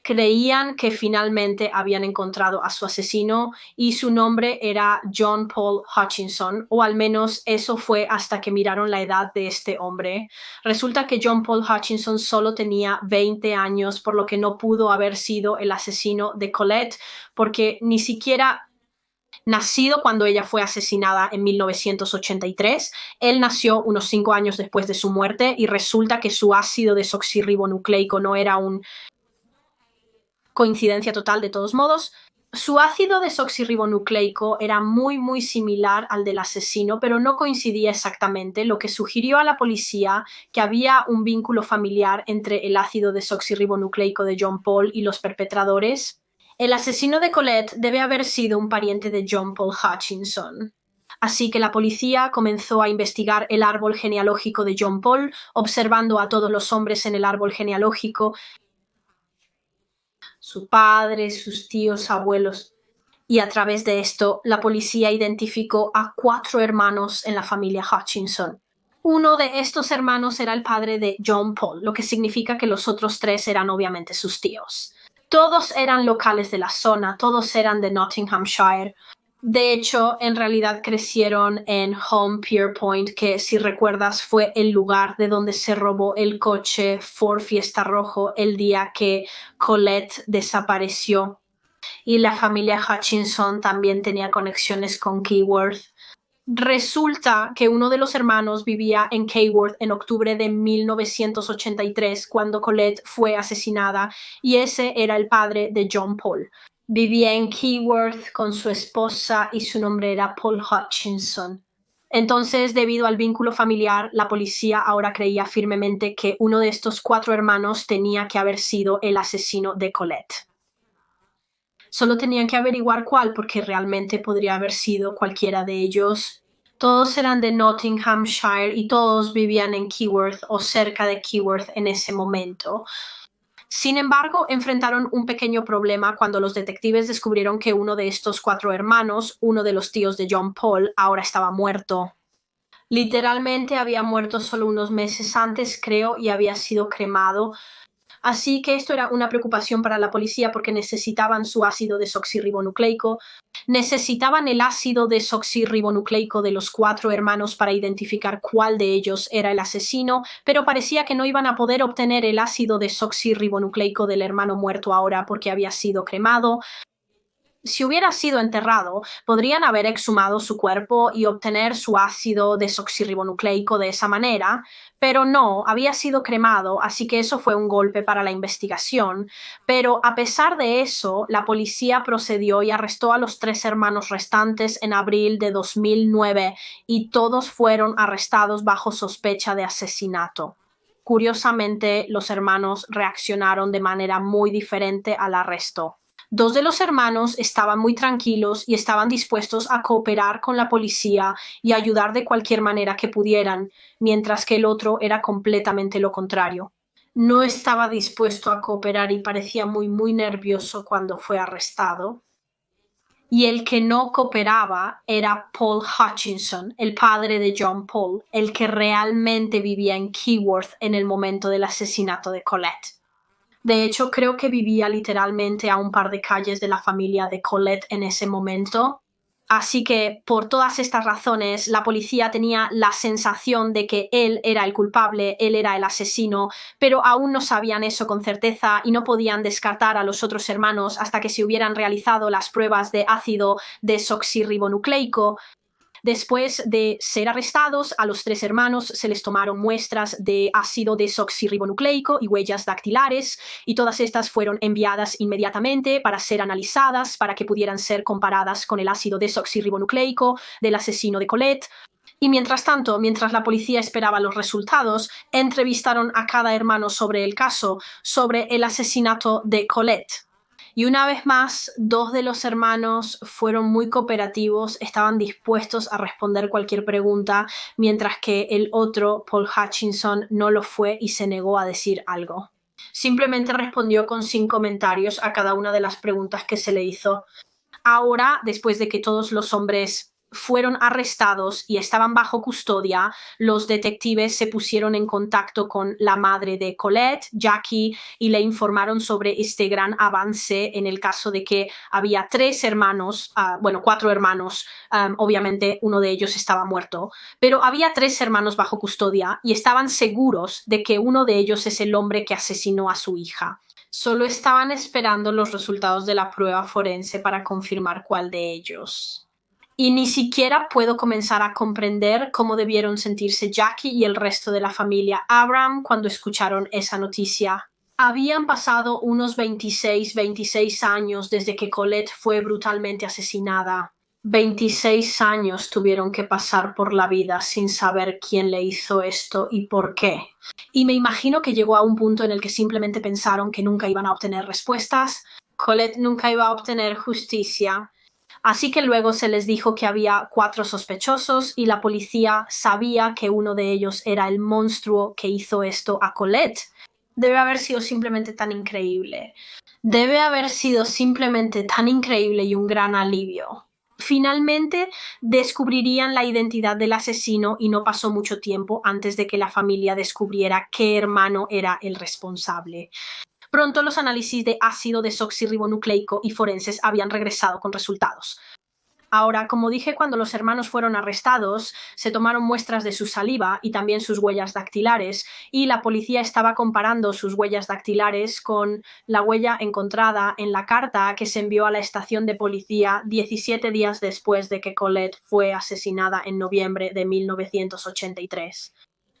Creían que finalmente habían encontrado a su asesino y su nombre era John Paul Hutchinson, o al menos eso fue hasta que miraron la edad de este hombre. Resulta que John Paul Hutchinson solo tenía 20 años, por lo que no pudo haber sido el asesino de Colette, porque ni siquiera nacido cuando ella fue asesinada en 1983, él nació unos 5 años después de su muerte y resulta que su ácido desoxirribonucleico no era un coincidencia total de todos modos. Su ácido desoxirribonucleico era muy, muy similar al del asesino, pero no coincidía exactamente, lo que sugirió a la policía que había un vínculo familiar entre el ácido desoxirribonucleico de John Paul y los perpetradores. El asesino de Colette debe haber sido un pariente de John Paul Hutchinson. Así que la policía comenzó a investigar el árbol genealógico de John Paul, observando a todos los hombres en el árbol genealógico, su padre, sus tíos, abuelos. Y a través de esto, la policía identificó a 4 hermanos en la familia Hutchinson. Uno de estos hermanos era el padre de John Paul, lo que significa que los otros 3 eran obviamente sus tíos. Todos eran locales de la zona, todos eran de Nottinghamshire. De hecho, en realidad crecieron en Home Pierpoint, que si recuerdas fue el lugar de donde se robó el coche Ford Fiesta Rojo el día que Colette desapareció. Y la familia Hutchinson también tenía conexiones con Keyworth. Resulta que uno de los hermanos vivía en Keyworth en octubre de 1983 cuando Colette fue asesinada y ese era el padre de John Paul. Vivía en Keyworth con su esposa y su nombre era Paul Hutchinson. Entonces, debido al vínculo familiar, la policía ahora creía firmemente que uno de estos 4 hermanos tenía que haber sido el asesino de Colette. Solo tenían que averiguar cuál, porque realmente podría haber sido cualquiera de ellos. Todos eran de Nottinghamshire y todos vivían en Keyworth o cerca de Keyworth en ese momento. Sin embargo, enfrentaron un pequeño problema cuando los detectives descubrieron que uno de estos 4 hermanos, uno de los tíos de John Paul, ahora estaba muerto. Literalmente había muerto solo unos meses antes, creo, y había sido cremado. Así que esto era una preocupación para la policía porque necesitaban su ácido desoxirribonucleico, necesitaban el ácido desoxirribonucleico de los 4 hermanos para identificar cuál de ellos era el asesino, pero parecía que no iban a poder obtener el ácido desoxirribonucleico del hermano muerto ahora porque había sido cremado. Si hubiera sido enterrado, podrían haber exhumado su cuerpo y obtener su ácido desoxirribonucleico de esa manera, pero no, había sido cremado, así que eso fue un golpe para la investigación. Pero a pesar de eso, la policía procedió y arrestó a los 3 hermanos restantes en abril de 2009 y todos fueron arrestados bajo sospecha de asesinato. Curiosamente, los hermanos reaccionaron de manera muy diferente al arresto. 2 de los hermanos estaban muy tranquilos y estaban dispuestos a cooperar con la policía y ayudar de cualquier manera que pudieran, mientras que el otro era completamente lo contrario. No estaba dispuesto a cooperar y parecía muy nervioso cuando fue arrestado. Y el que no cooperaba era Paul Hutchinson, el padre de John Paul, el que realmente vivía en Keyworth en el momento del asesinato de Colette. De hecho, creo que vivía literalmente a un par de calles de la familia de Colette en ese momento. Así que, por todas estas razones, la policía tenía la sensación de que él era el culpable, él era el asesino, pero aún no sabían eso con certeza y no podían descartar a los otros hermanos hasta que se hubieran realizado las pruebas de ácido desoxirribonucleico. Después de ser arrestados, a los 3 hermanos se les tomaron muestras de ácido desoxirribonucleico y huellas dactilares, y todas estas fueron enviadas inmediatamente para ser analizadas, para que pudieran ser comparadas con el ácido desoxirribonucleico del asesino de Colette. Y mientras tanto, mientras la policía esperaba los resultados, entrevistaron a cada hermano sobre el caso, sobre el asesinato de Colette. Y una vez más, 2 de los hermanos fueron muy cooperativos, estaban dispuestos a responder cualquier pregunta, mientras que el otro, Paul Hutchinson, no lo fue y se negó a decir algo. Simplemente respondió con sin comentarios a cada una de las preguntas que se le hizo. Ahora, después de que todos los hombres fueron arrestados y estaban bajo custodia, los detectives se pusieron en contacto con la madre de Colette, Jackie, y le informaron sobre este gran avance en el caso de que había 3 hermanos, 4 hermanos, obviamente uno de ellos estaba muerto, pero había 3 hermanos bajo custodia y estaban seguros de que uno de ellos es el hombre que asesinó a su hija. Solo estaban esperando los resultados de la prueba forense para confirmar cuál de ellos. Y ni siquiera puedo comenzar a comprender cómo debieron sentirse Jackie y el resto de la familia Abram cuando escucharon esa noticia. Habían pasado unos 26 años desde que Colette fue brutalmente asesinada. 26 años tuvieron que pasar por la vida sin saber quién le hizo esto y por qué. Y me imagino que llegó a un punto en el que simplemente pensaron que nunca iban a obtener respuestas. Colette nunca iba a obtener justicia. Así que luego se les dijo que había 4 sospechosos y la policía sabía que uno de ellos era el monstruo que hizo esto a Colette. Debe haber sido simplemente tan increíble. Debe haber sido simplemente tan increíble y un gran alivio. Finalmente descubrirían la identidad del asesino y no pasó mucho tiempo antes de que la familia descubriera qué hermano era el responsable. Pronto los análisis de ácido desoxirribonucleico y forenses habían regresado con resultados. Ahora, como dije, cuando los hermanos fueron arrestados, se tomaron muestras de su saliva y también sus huellas dactilares, y la policía estaba comparando sus huellas dactilares con la huella encontrada en la carta que se envió a la estación de policía 17 días después de que Colette fue asesinada en noviembre de 1983.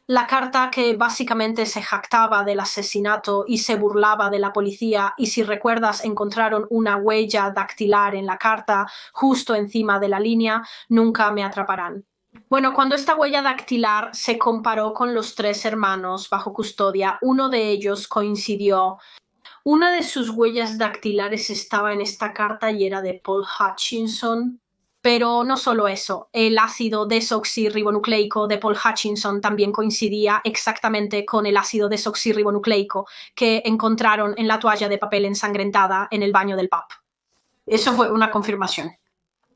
La carta que básicamente se jactaba del asesinato y se burlaba de la policía, y si recuerdas encontraron una huella dactilar en la carta justo encima de la línea, nunca me atraparán. Bueno, cuando esta huella dactilar se comparó con los 3 hermanos bajo custodia, uno de ellos coincidió. Una de sus huellas dactilares estaba en esta carta y era de Paul Hutchinson. Pero no solo eso, el ácido desoxirribonucleico de Paul Hutchinson también coincidía exactamente con el ácido desoxirribonucleico que encontraron en la toalla de papel ensangrentada en el baño del pub. Eso fue una confirmación.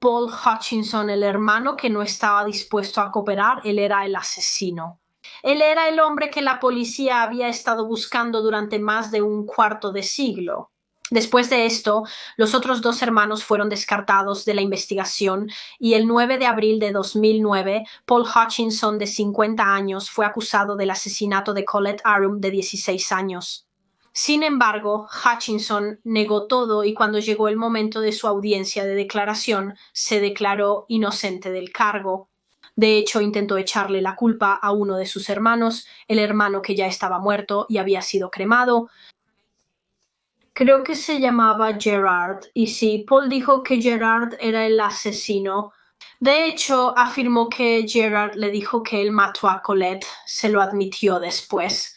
Paul Hutchinson, el hermano que no estaba dispuesto a cooperar, él era el asesino. Él era el hombre que la policía había estado buscando durante más de un cuarto de siglo. Después de esto, los otros 2 hermanos fueron descartados de la investigación y el 9 de abril de 2009, Paul Hutchinson, de 50 años, fue acusado del asesinato de Colette Arrum, de 16 años. Sin embargo, Hutchinson negó todo y cuando llegó el momento de su audiencia de declaración, se declaró inocente del cargo. De hecho, intentó echarle la culpa a uno de sus hermanos, el hermano que ya estaba muerto y había sido cremado. Creo que se llamaba Gerard, y sí, Paul dijo que Gerard era el asesino. De hecho, afirmó que Gerard le dijo que él mató a Colette, se lo admitió después.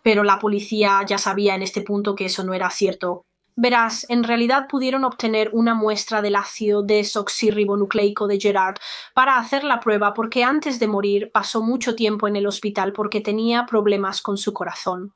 Pero la policía ya sabía en este punto que eso no era cierto. Verás, en realidad pudieron obtener una muestra del ácido desoxirribonucleico de Gerard para hacer la prueba porque antes de morir pasó mucho tiempo en el hospital porque tenía problemas con su corazón.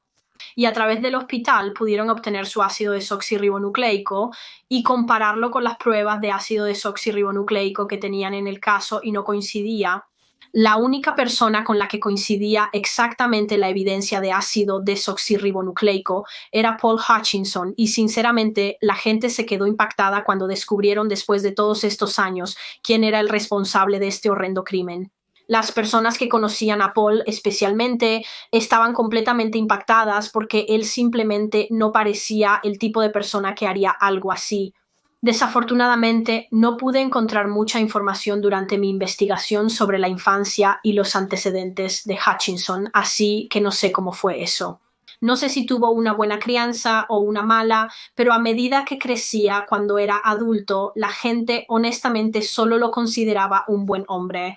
Y a través del hospital pudieron obtener su ácido desoxirribonucleico y compararlo con las pruebas de ácido desoxirribonucleico que tenían en el caso y no coincidía. La única persona con la que coincidía exactamente la evidencia de ácido desoxirribonucleico era Paul Hutchinson y sinceramente la gente se quedó impactada cuando descubrieron después de todos estos años quién era el responsable de este horrendo crimen. Las personas que conocían a Paul especialmente estaban completamente impactadas porque él simplemente no parecía el tipo de persona que haría algo así. Desafortunadamente, no pude encontrar mucha información durante mi investigación sobre la infancia y los antecedentes de Hutchinson, así que no sé cómo fue eso. No sé si tuvo una buena crianza o una mala, pero a medida que crecía cuando era adulto, la gente honestamente solo lo consideraba un buen hombre.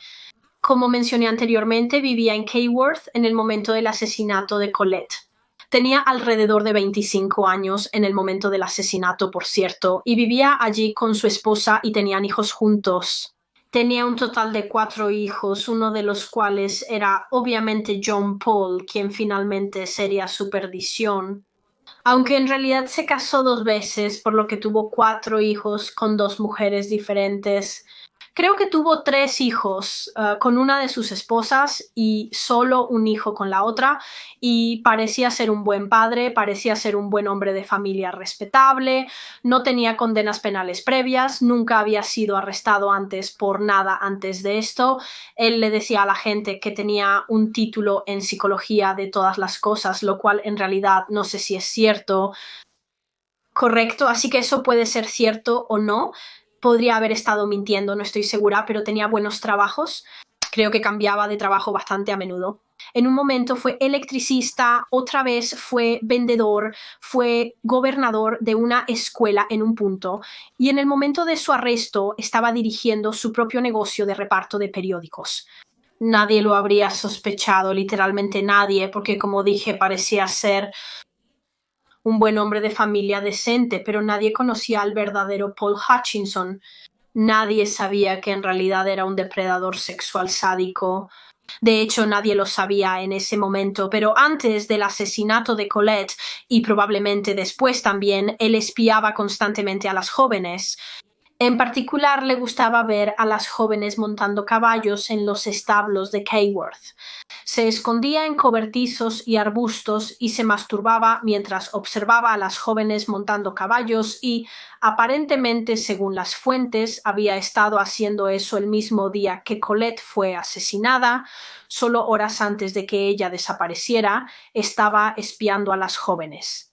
Como mencioné anteriormente, vivía en Keyworth en el momento del asesinato de Colette. Tenía alrededor de 25 años en el momento del asesinato, por cierto, y vivía allí con su esposa y tenían hijos juntos. Tenía un total de 4 hijos, uno de los cuales era obviamente John Paul, quien finalmente sería su perdición. Aunque en realidad se casó 2 veces, por lo que tuvo 4 hijos con 2 mujeres diferentes. Creo que tuvo 3 hijos con una de sus esposas y solo un hijo con la otra, y parecía ser un buen padre, parecía ser un buen hombre de familia respetable, no tenía condenas penales previas, nunca había sido arrestado antes por nada antes de esto. Él le decía a la gente que tenía un título en psicología de todas las cosas, lo cual en realidad no sé si es cierto. Correcto, así que eso puede ser cierto o no. Podría haber estado mintiendo, no estoy segura, pero tenía buenos trabajos. Creo que cambiaba de trabajo bastante a menudo. En un momento fue electricista, otra vez fue vendedor, fue gobernador de una escuela en un punto, y en el momento de su arresto estaba dirigiendo su propio negocio de reparto de periódicos. Nadie lo habría sospechado, literalmente nadie, porque como dije, parecía ser un buen hombre de familia decente, pero nadie conocía al verdadero Paul Hutchinson. Nadie sabía que en realidad era un depredador sexual sádico. De hecho, nadie lo sabía en ese momento, pero antes del asesinato de Colette, y probablemente después también, él espiaba constantemente a las jóvenes. En particular, le gustaba ver a las jóvenes montando caballos en los establos de Keyworth. Se escondía en cobertizos y arbustos y se masturbaba mientras observaba a las jóvenes montando caballos y, aparentemente, según las fuentes, había estado haciendo eso el mismo día que Colette fue asesinada. Solo horas antes de que ella desapareciera, estaba espiando a las jóvenes.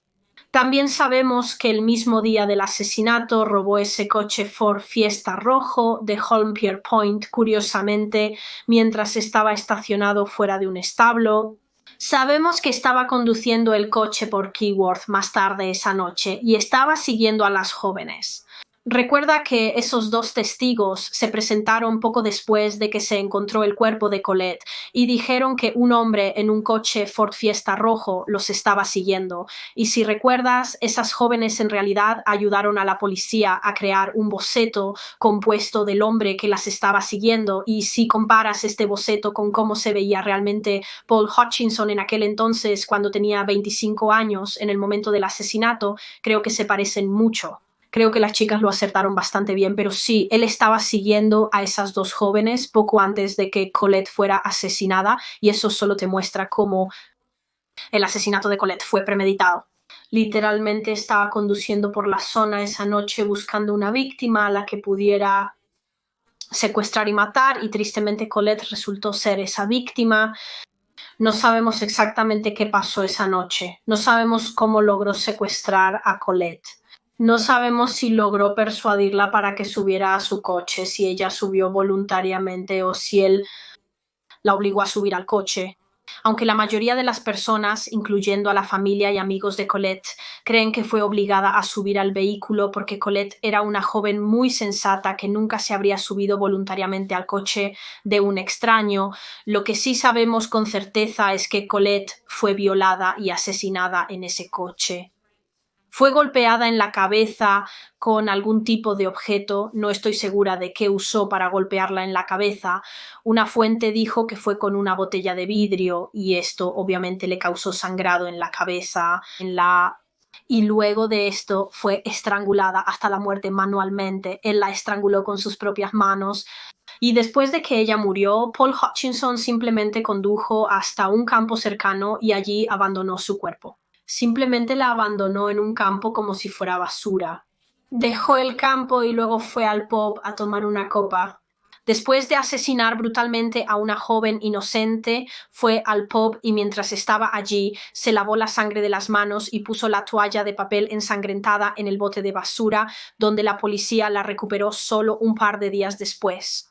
También sabemos que el mismo día del asesinato robó ese coche Ford Fiesta rojo de Holme-Pierre Point, curiosamente, mientras estaba estacionado fuera de un establo. Sabemos que estaba conduciendo el coche por Keyworth más tarde esa noche y estaba siguiendo a las jóvenes. Recuerda que esos dos testigos se presentaron poco después de que se encontró el cuerpo de Colette y dijeron que un hombre en un coche Ford Fiesta rojo los estaba siguiendo. Y si recuerdas, esas jóvenes en realidad ayudaron a la policía a crear un boceto compuesto del hombre que las estaba siguiendo. Y si comparas este boceto con cómo se veía realmente Paul Hutchinson en aquel entonces, cuando tenía 25 años en el momento del asesinato, creo que se parecen mucho. Creo que las chicas lo acertaron bastante bien, pero sí, él estaba siguiendo a esas dos jóvenes poco antes de que Colette fuera asesinada, y eso solo te muestra cómo el asesinato de Colette fue premeditado. Literalmente estaba conduciendo por la zona esa noche buscando una víctima a la que pudiera secuestrar y matar, y tristemente Colette resultó ser esa víctima. No sabemos exactamente qué pasó esa noche. No sabemos cómo logró secuestrar a Colette. No sabemos si logró persuadirla para que subiera a su coche, si ella subió voluntariamente o si él la obligó a subir al coche. Aunque la mayoría de las personas, incluyendo a la familia y amigos de Colette, creen que fue obligada a subir al vehículo porque Colette era una joven muy sensata que nunca se habría subido voluntariamente al coche de un extraño, lo que sí sabemos con certeza es que Colette fue violada y asesinada en ese coche. Fue golpeada en la cabeza con algún tipo de objeto, no estoy segura de qué usó para golpearla en la cabeza. Una fuente dijo que fue con una botella de vidrio y esto obviamente le causó sangrado en la cabeza, y luego de esto fue estrangulada hasta la muerte manualmente. Él la estranguló con sus propias manos. Y después de que ella murió, Paul Hutchinson simplemente condujo hasta un campo cercano y allí abandonó su cuerpo. Simplemente la abandonó en un campo como si fuera basura. Dejó el campo y luego fue al pub a tomar una copa. Después de asesinar brutalmente a una joven inocente, fue al pub y mientras estaba allí se lavó la sangre de las manos y puso la toalla de papel ensangrentada en el bote de basura, donde la policía la recuperó solo un par de días después.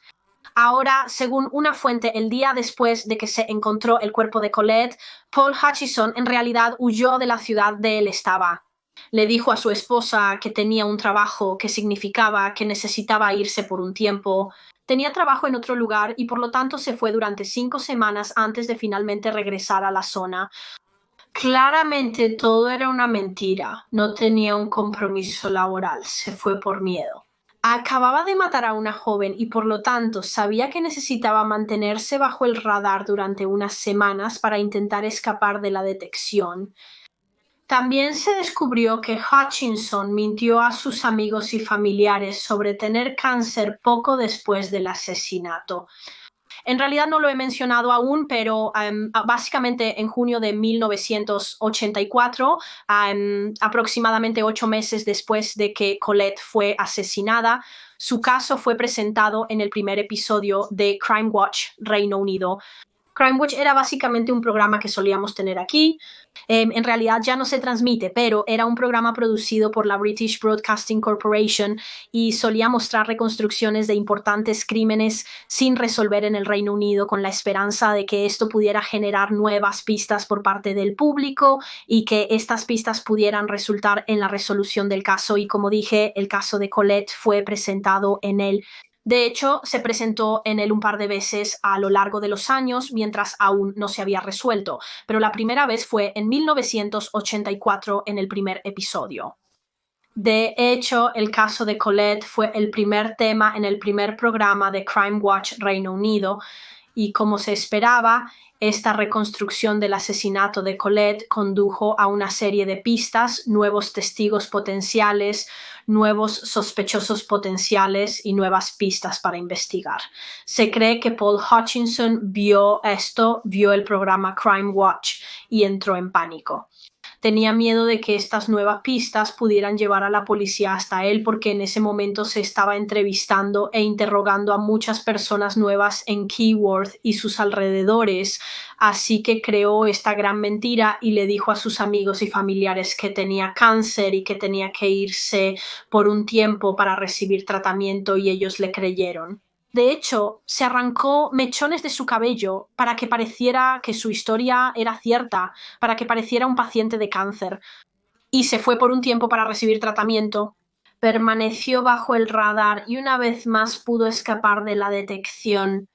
Ahora, según una fuente, el día después de que se encontró el cuerpo de Colette, Paul Hutchinson en realidad huyó de la ciudad de él estaba. Le dijo a su esposa que tenía un trabajo que significaba que necesitaba irse por un tiempo. Tenía trabajo en otro lugar y por lo tanto se fue durante 5 semanas antes de finalmente regresar a la zona. Claramente todo era una mentira. No tenía un compromiso laboral. Se fue por miedo. Acababa de matar a una joven y por lo tanto sabía que necesitaba mantenerse bajo el radar durante unas semanas para intentar escapar de la detección. También se descubrió que Hutchinson mintió a sus amigos y familiares sobre tener cáncer poco después del asesinato. En realidad no lo he mencionado aún, pero básicamente en junio de 1984, aproximadamente 8 meses después de que Colette fue asesinada, su caso fue presentado en el primer episodio de Crime Watch Reino Unido. Crime Watch era básicamente un programa que solíamos tener aquí. En realidad ya no se transmite, pero era un programa producido por la British Broadcasting Corporation y solía mostrar reconstrucciones de importantes crímenes sin resolver en el Reino Unido con la esperanza de que esto pudiera generar nuevas pistas por parte del público y que estas pistas pudieran resultar en la resolución del caso. Y como dije, el caso de Colette fue presentado en él. De hecho, se presentó en él un par de veces a lo largo de los años mientras aún no se había resuelto, pero la primera vez fue en 1984 en el primer episodio. De hecho, el caso de Colette fue el primer tema en el primer programa de Crime Watch Reino Unido y, como se esperaba, esta reconstrucción del asesinato de Colette condujo a una serie de pistas, nuevos testigos potenciales, nuevos sospechosos potenciales y nuevas pistas para investigar. Se cree que Paul Hutchinson vio esto, vio el programa Crime Watch y entró en pánico. Tenía miedo de que estas nuevas pistas pudieran llevar a la policía hasta él, porque en ese momento se estaba entrevistando e interrogando a muchas personas nuevas en Keyworth y sus alrededores, así que creó esta gran mentira y le dijo a sus amigos y familiares que tenía cáncer y que tenía que irse por un tiempo para recibir tratamiento, y ellos le creyeron. De hecho, se arrancó mechones de su cabello para que pareciera que su historia era cierta, para que pareciera un paciente de cáncer, y se fue por un tiempo para recibir tratamiento. Permaneció bajo el radar y una vez más pudo escapar de la detección.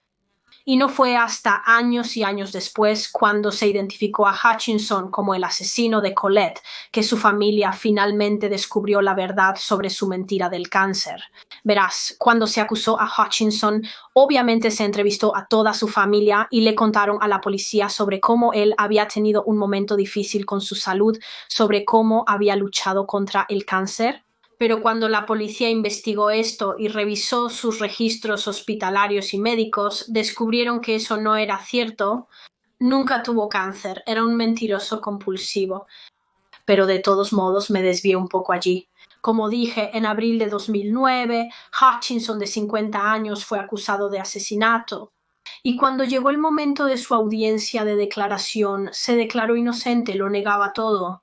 Y no fue hasta años y años después, cuando se identificó a Hutchinson como el asesino de Colette, que su familia finalmente descubrió la verdad sobre su mentira del cáncer. Verás, cuando se acusó a Hutchinson, obviamente se entrevistó a toda su familia y le contaron a la policía sobre cómo él había tenido un momento difícil con su salud, sobre cómo había luchado contra el cáncer. Pero cuando la policía investigó esto y revisó sus registros hospitalarios y médicos, descubrieron que eso no era cierto. Nunca tuvo cáncer, era un mentiroso compulsivo. Pero de todos modos me desvié un poco allí. Como dije, en abril de 2009, Hutchinson, de 50 años, fue acusado de asesinato. Y cuando llegó el momento de su audiencia de declaración, se declaró inocente, lo negaba todo.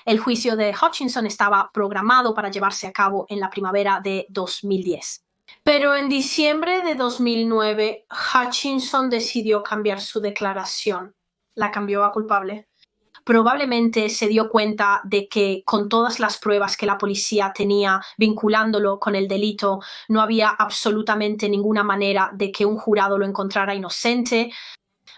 El juicio de Hutchinson estaba programado para llevarse a cabo en la primavera de 2010. Pero en diciembre de 2009, Hutchinson decidió cambiar su declaración. La cambió a culpable. Probablemente se dio cuenta de que, con todas las pruebas que la policía tenía vinculándolo con el delito, no había absolutamente ninguna manera de que un jurado lo encontrara inocente.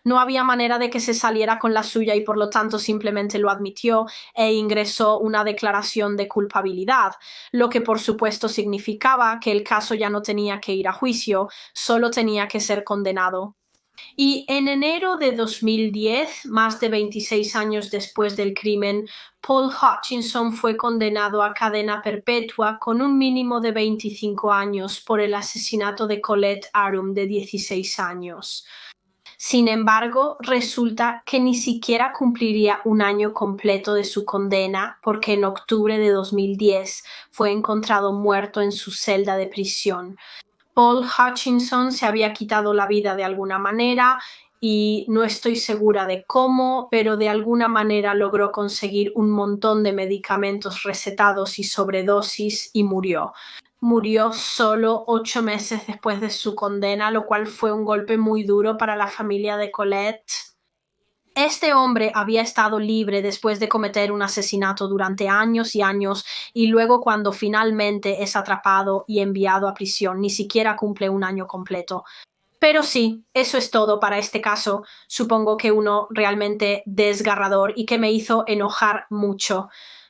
No había manera de que se saliera con la suya, y por lo tanto simplemente lo admitió e ingresó una declaración de culpabilidad, lo que por supuesto significaba que el caso ya no tenía que ir a juicio, solo tenía que ser condenado. Y en enero de 2010, más de 26 años después del crimen, Paul Hutchinson fue condenado a cadena perpetua con un mínimo de 25 años por el asesinato de Colette Arum, de 16 años. Sin embargo, resulta que ni siquiera cumpliría un año completo de su condena, porque en octubre de 2010 fue encontrado muerto en su celda de prisión. Paul Hutchinson se había quitado la vida de alguna manera, y no estoy segura de cómo, pero de alguna manera logró conseguir un montón de medicamentos recetados y sobredosis y murió. Murió solo 8 meses después de su condena, lo cual fue un golpe muy duro para la familia de Colette. Este hombre había estado libre después de cometer un asesinato durante años y años, y luego, cuando finalmente es atrapado y enviado a prisión, ni siquiera cumple un año completo. Pero sí, eso es todo para este caso. Supongo que uno realmente desgarrador y que me hizo enojar mucho.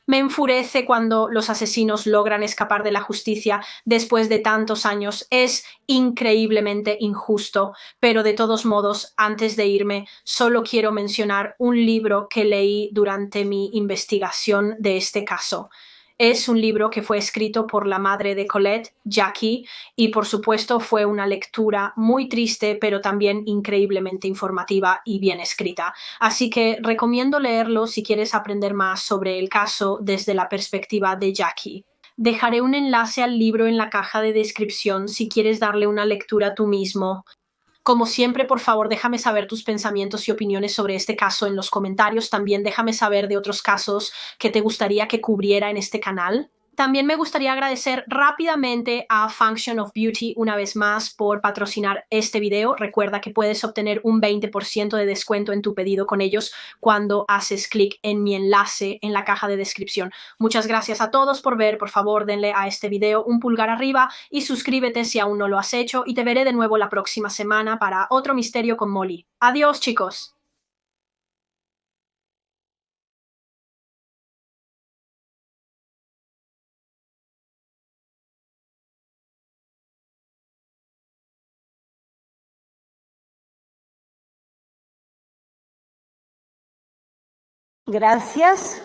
Me enfurece cuando los asesinos logran escapar de la justicia después de tantos años. Es increíblemente injusto, pero de todos modos, antes de irme, solo quiero mencionar un libro que leí durante mi investigación de este caso. Es un libro que fue escrito por la madre de Colette, Jackie, y por supuesto fue una lectura muy triste, pero también increíblemente informativa y bien escrita. Así que recomiendo leerlo si quieres aprender más sobre el caso desde la perspectiva de Jackie. Dejaré un enlace al libro en la caja de descripción si quieres darle una lectura tú mismo. Como siempre, por favor, déjame saber tus pensamientos y opiniones sobre este caso en los comentarios. También déjame saber de otros casos que te gustaría que cubriera en este canal. También me gustaría agradecer rápidamente a Function of Beauty una vez más por patrocinar este video. Recuerda que puedes obtener un 20% de descuento en tu pedido con ellos cuando haces clic en mi enlace en la caja de descripción. Muchas gracias a todos por ver. Por favor, denle a este video un pulgar arriba y suscríbete si aún no lo has hecho, y te veré de nuevo la próxima semana para otro misterio con Molly. Adiós, chicos. Gracias.